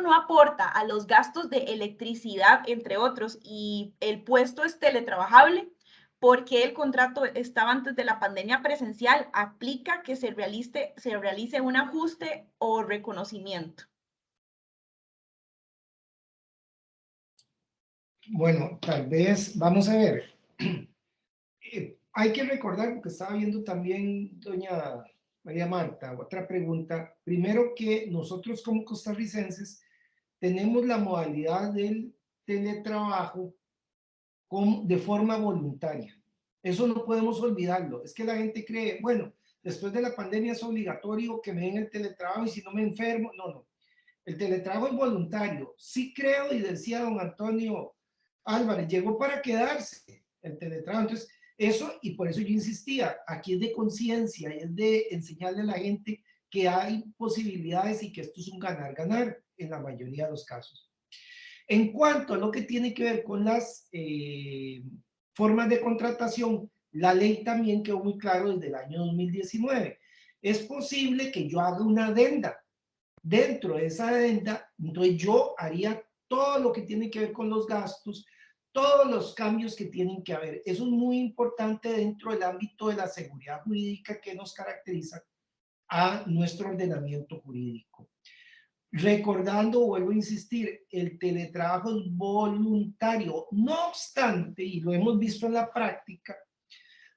no aporta a los gastos de electricidad, entre otros, y el puesto es teletrabajable, porque el contrato estaba antes de la pandemia presencial, aplica que se realice un ajuste o reconocimiento. Bueno, tal vez, vamos a ver. Hay que recordar, porque estaba viendo también doña María Marta, otra pregunta. Primero, que nosotros como costarricenses tenemos la modalidad del teletrabajo de forma voluntaria. Eso no podemos olvidarlo. Es que la gente cree, bueno, después de la pandemia es obligatorio que me den el teletrabajo y si no me enfermo, no. El teletrabajo es voluntario. Sí creo, y decía don Antonio Álvarez, llegó para quedarse el teletrabajo. Entonces, eso, y por eso yo insistía, aquí es de conciencia, es de enseñarle a la gente que hay posibilidades y que esto es un ganar-ganar en la mayoría de los casos. En cuanto a lo que tiene que ver con las formas de contratación, La ley también quedó muy claro desde el año 2019. Es posible que yo haga una adenda. Dentro de esa adenda, entonces yo haría todo lo que tiene que ver con los gastos, todos los cambios que tienen que haber. Eso es muy importante dentro del ámbito de la seguridad jurídica que nos caracteriza a nuestro ordenamiento jurídico. Recordando, vuelvo a insistir, el teletrabajo es voluntario. No obstante, y lo hemos visto en la práctica,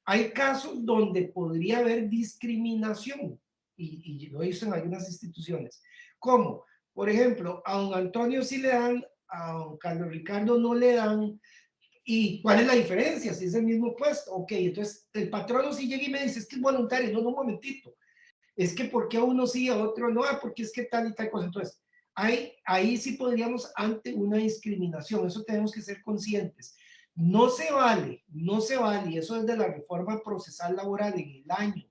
hay casos donde podría haber discriminación, y lo hizo en algunas instituciones. ¿Cómo? Por ejemplo, a don Antonio sí le dan, a don Carlos Ricardo no le dan. ¿Y cuál es la diferencia? Si es el mismo puesto. Ok, entonces el patrono sí llega y me dice, es que es voluntario. No, no, un momentito. Es que ¿por qué a uno sí, a otro no? Porque es que tal y tal cosa. Entonces, ahí sí podríamos ante una discriminación. Eso tenemos que ser conscientes. No se vale, y eso es de la reforma procesal laboral en el año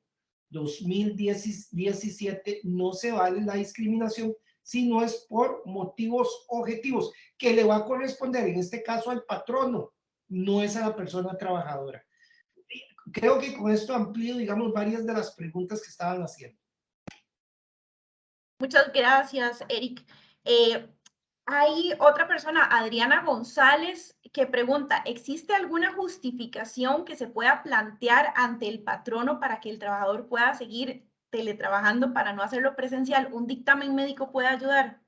2017, no se vale la discriminación si no es por motivos objetivos, que le va a corresponder en este caso al patrono, no es a la persona trabajadora. Creo que con esto amplío, digamos, varias de las preguntas que estaban haciendo. Muchas gracias, Eric. Hay otra persona, Adriana González, que pregunta, ¿existe alguna justificación que se pueda plantear ante el patrono para que el trabajador pueda seguir teletrabajando para no hacerlo presencial? ¿Un dictamen médico puede ayudar?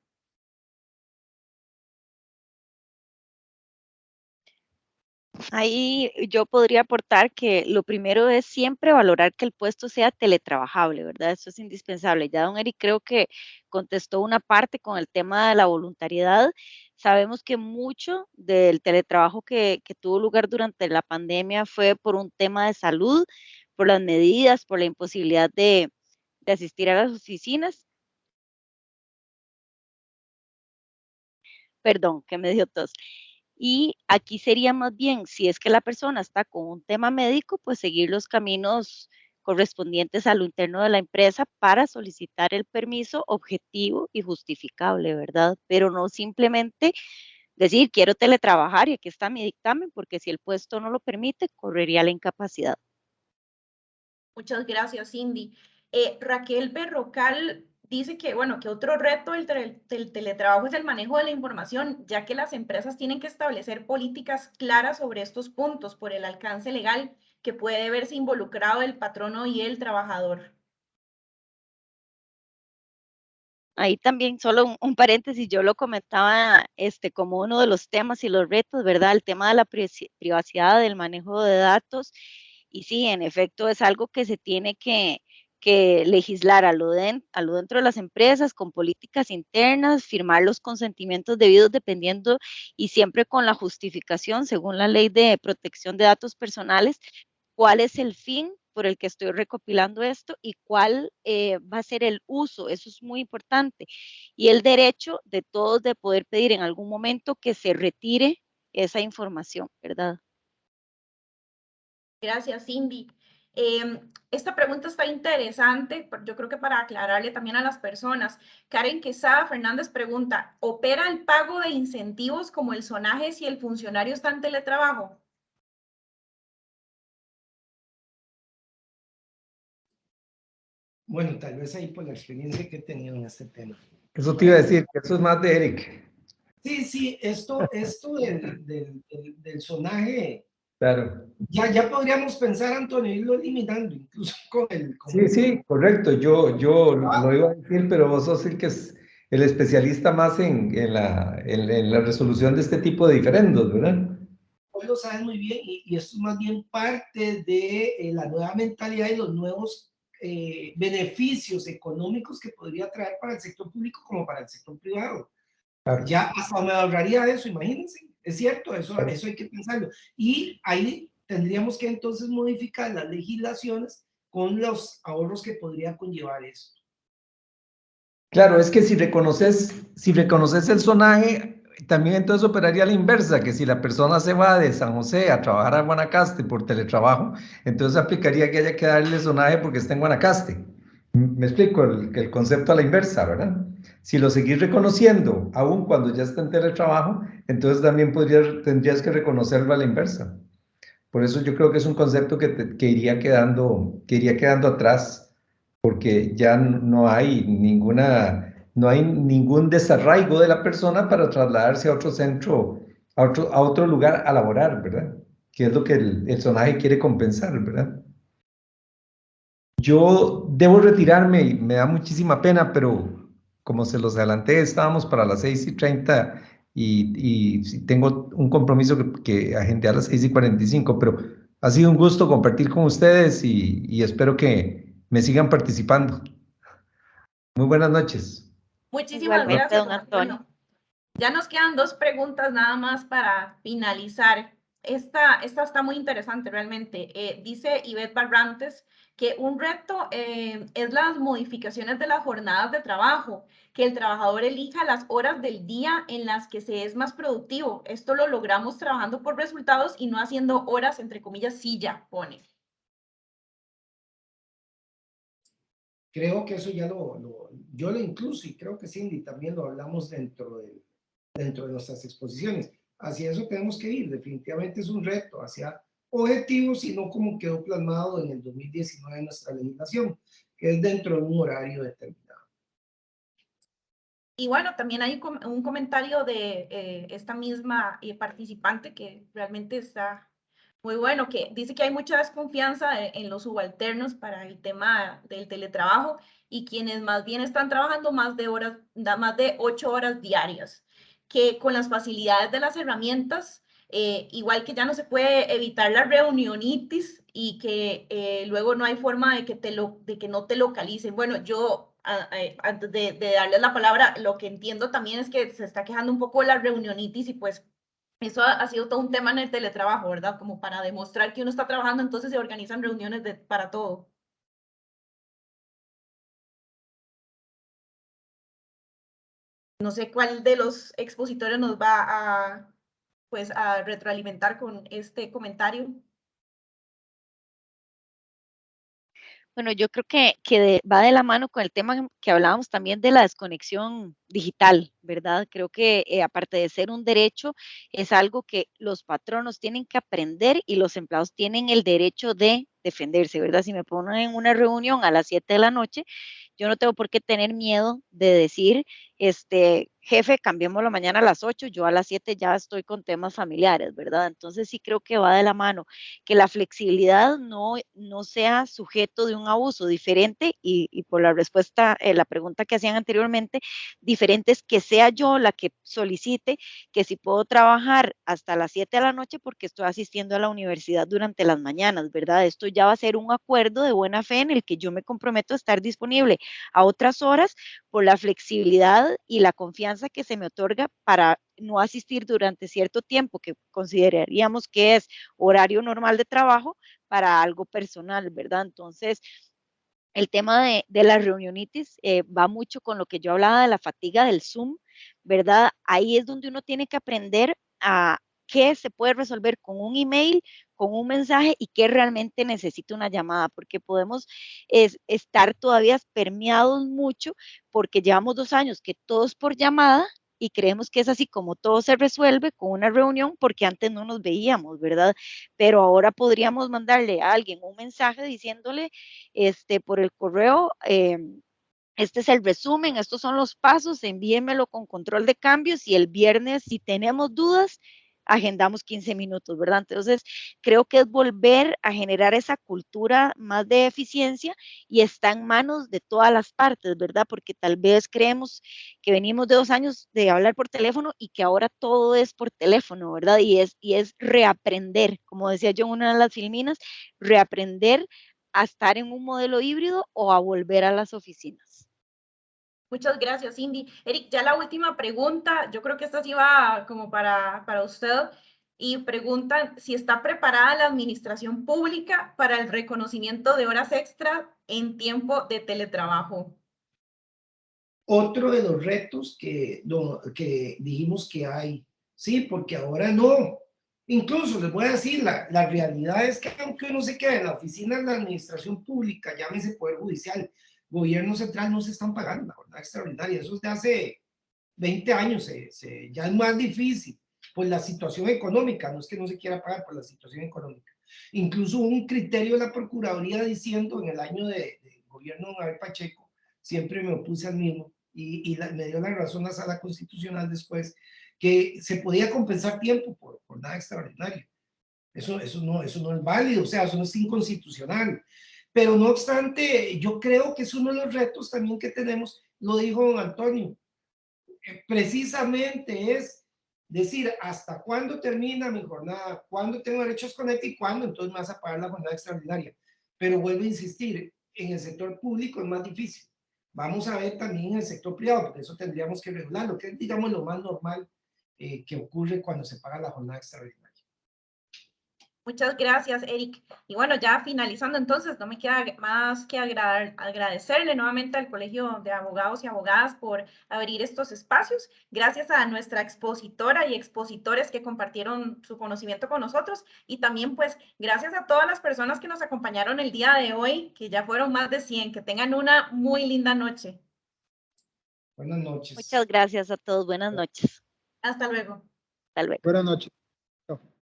Ahí yo podría aportar que lo primero es siempre valorar que el puesto sea teletrabajable, ¿verdad? Eso es indispensable. Ya don Eric creo que contestó una parte con el tema de la voluntariedad. Sabemos que mucho del teletrabajo que tuvo lugar durante la pandemia fue por un tema de salud, por las medidas, por la imposibilidad de asistir a las oficinas. Perdón, que me dio tos. Y aquí sería más bien, si es que la persona está con un tema médico, pues seguir los caminos correspondientes a lo interno de la empresa para solicitar el permiso objetivo y justificable, ¿verdad? Pero no simplemente decir, quiero teletrabajar y aquí está mi dictamen, porque si el puesto no lo permite, correría la incapacidad. Muchas gracias, Cindy. Raquel Berrocal dice que, bueno, que otro reto del teletrabajo es el manejo de la información, ya que las empresas tienen que establecer políticas claras sobre estos puntos por el alcance legal que puede verse involucrado el patrono y el trabajador. Ahí también solo un paréntesis, yo lo comentaba como uno de los temas y los retos, ¿verdad? El tema de la privacidad, del manejo de datos. Y sí, en efecto, es algo que se tiene que legislar a lo dentro de las empresas, con políticas internas, firmar los consentimientos debidos dependiendo y siempre con la justificación, según la ley de protección de datos personales, cuál es el fin por el que estoy recopilando esto y cuál va a ser el uso, eso es muy importante. Y el derecho de todos de poder pedir en algún momento que se retire esa información, ¿verdad? Gracias, Cindy. Esta pregunta está interesante, yo creo que para aclararle también a las personas. Karen Quesada Fernández pregunta, ¿opera el pago de incentivos como el sonaje si el funcionario está en teletrabajo? Bueno, tal vez ahí por la experiencia que he tenido en este tema. Eso te iba a decir, que eso es más de Eric. Sí, esto del sonaje, Claro. ya podríamos pensar, Antonio, irlo eliminando, incluso con Sí, correcto. Yo lo iba a decir, pero vos sos el que es el especialista más en la resolución de este tipo de diferendos, ¿verdad? Hoy lo saben muy bien y esto es más bien parte de la nueva mentalidad y los nuevos beneficios económicos que podría traer para el sector público como para el sector privado. Claro. Ya hasta me ahorraría eso, imagínense. Es cierto, eso hay que pensarlo. Y ahí tendríamos que entonces modificar las legislaciones con los ahorros que podría conllevar eso. Claro, es que si reconoces el sonaje, también entonces operaría la inversa, que si la persona se va de San José a trabajar a Guanacaste por teletrabajo, entonces aplicaría que haya que darle sonaje porque está en Guanacaste. Me explico el concepto a la inversa, ¿verdad? Si lo seguís reconociendo, aún cuando ya está en teletrabajo, entonces también tendrías que reconocerlo a la inversa, Por eso yo creo que es un concepto que iría quedando atrás, porque ya no hay no hay ningún desarraigo de la persona para trasladarse a otro centro, a otro lugar a laborar, ¿verdad? Que es lo que el SONAGE quiere compensar, ¿verdad? Yo debo retirarme y me da muchísima pena, pero como se los adelanté, estábamos para las 6:30 y sí tengo un compromiso que agendé a las 6:45, pero ha sido un gusto compartir con ustedes y espero que me sigan participando. Muy buenas noches. Muchísimas Igualmente, gracias. don Antonio. Bueno, ya nos quedan 2 preguntas nada más para finalizar. Esta está muy interesante realmente. Dice Ivette Barrantes que un reto es las modificaciones de las jornadas de trabajo, que el trabajador elija las horas del día en las que se es más productivo. Esto lo logramos trabajando por resultados y no haciendo horas, entre comillas, silla, pone. Creo que eso ya yo lo incluso, y creo que Cindy también lo hablamos dentro de nuestras exposiciones. Hacia eso tenemos que ir, definitivamente es un reto, hacia objetivos y no como quedó plasmado en el 2019 en nuestra legislación, que es dentro de un horario determinado. Y bueno, también hay un comentario de esta misma participante que realmente está muy bueno, que dice que hay mucha desconfianza en los subalternos para el tema del teletrabajo y quienes más bien están trabajando más de 8 horas diarias, que con las facilidades de las herramientas, igual que ya no se puede evitar la reunionitis y que luego no hay forma de que no te localicen. Bueno, yo antes de darles la palabra, lo que entiendo también es que se está quejando un poco de la reunionitis y pues eso ha sido todo un tema en el teletrabajo, ¿verdad? Como para demostrar que uno está trabajando, entonces se organizan reuniones para todo. No sé cuál de los expositores nos va pues, a retroalimentar con este comentario. Bueno, yo creo que va de la mano con el tema que hablábamos también de la desconexión digital, ¿verdad? Creo que aparte de ser un derecho, es algo que los patronos tienen que aprender y los empleados tienen el derecho de defenderse, ¿verdad? Si me ponen en una reunión a las 7 de la noche, yo no tengo por qué tener miedo de decir, jefe, cambiémoslo mañana a las 8, yo a las 7 ya estoy con temas familiares, ¿verdad? Entonces sí creo que va de la mano, que la flexibilidad no sea sujeto de un abuso diferente y por la respuesta, la pregunta que hacían anteriormente, diferente es que sea yo la que solicite que si puedo trabajar hasta las 7 de la noche porque estoy asistiendo a la universidad durante las mañanas, ¿verdad? Esto ya va a ser un acuerdo de buena fe en el que yo me comprometo a estar disponible a otras horas por la flexibilidad y la confianza que se me otorga para no asistir durante cierto tiempo que consideraríamos que es horario normal de trabajo para algo personal, ¿verdad? Entonces, el tema de la reunionitis va mucho con lo que yo hablaba de la fatiga del Zoom, ¿verdad? Ahí es donde uno tiene que aprender a qué se puede resolver con un email, con un mensaje y qué realmente necesita una llamada, porque podemos estar todavía permeados mucho porque llevamos 2 años que todo es por llamada y creemos que es así como todo se resuelve con una reunión porque antes no nos veíamos, ¿verdad? Pero ahora podríamos mandarle a alguien un mensaje diciéndole por el correo, este es el resumen, estos son los pasos, envíenmelo con control de cambios y el viernes, si tenemos dudas, agendamos 15 minutos, ¿verdad? Entonces, creo que es volver a generar esa cultura más de eficiencia y está en manos de todas las partes, ¿verdad? Porque tal vez creemos que venimos de 2 años de hablar por teléfono y que ahora todo es por teléfono, ¿verdad? Y es reaprender, como decía yo en una de las filminas, reaprender a estar en un modelo híbrido o a volver a las oficinas. Muchas gracias, Cindy. Eric, ya la última pregunta, yo creo que esta sí va como para usted, y preguntan si está preparada la administración pública para el reconocimiento de horas extra en tiempo de teletrabajo. Otro de los retos que dijimos que hay, sí, porque ahora no. Incluso les voy a decir, la realidad es que aunque uno se quede en la oficina de la administración pública, llámese Poder Judicial, Gobierno Central, no se están pagando la jornada extraordinaria. Eso es de hace 20 años, ya es más difícil por la situación económica, no es que no se quiera pagar por la situación económica. Incluso hubo un criterio de la Procuraduría diciendo en el año de gobierno de Gabriel Pacheco, siempre me opuse al mismo, y me dio la razón la Sala Constitucional después, que se podía compensar tiempo por jornada extraordinaria. Eso no es válido, o sea, eso no es inconstitucional. Pero no obstante, yo creo que es uno de los retos también que tenemos, lo dijo don Antonio, precisamente es decir hasta cuándo termina mi jornada, cuándo tengo derechos con esto y cuándo entonces me vas a pagar la jornada extraordinaria. Pero vuelvo a insistir, en el sector público es más difícil. Vamos a ver también en el sector privado, porque eso tendríamos que regularlo, que es, digamos, lo más normal que ocurre cuando se paga la jornada extraordinaria. Muchas gracias, Eric. Y bueno, ya finalizando entonces, no me queda más que agradecerle nuevamente al Colegio de Abogados y Abogadas por abrir estos espacios. Gracias a nuestra expositora y expositores que compartieron su conocimiento con nosotros. Y también, pues, gracias a todas las personas que nos acompañaron el día de hoy, que ya fueron más de 100. Que tengan una muy linda noche. Buenas noches. Muchas gracias a todos. Buenas noches. Hasta luego. Hasta luego. Buenas noches. Chao.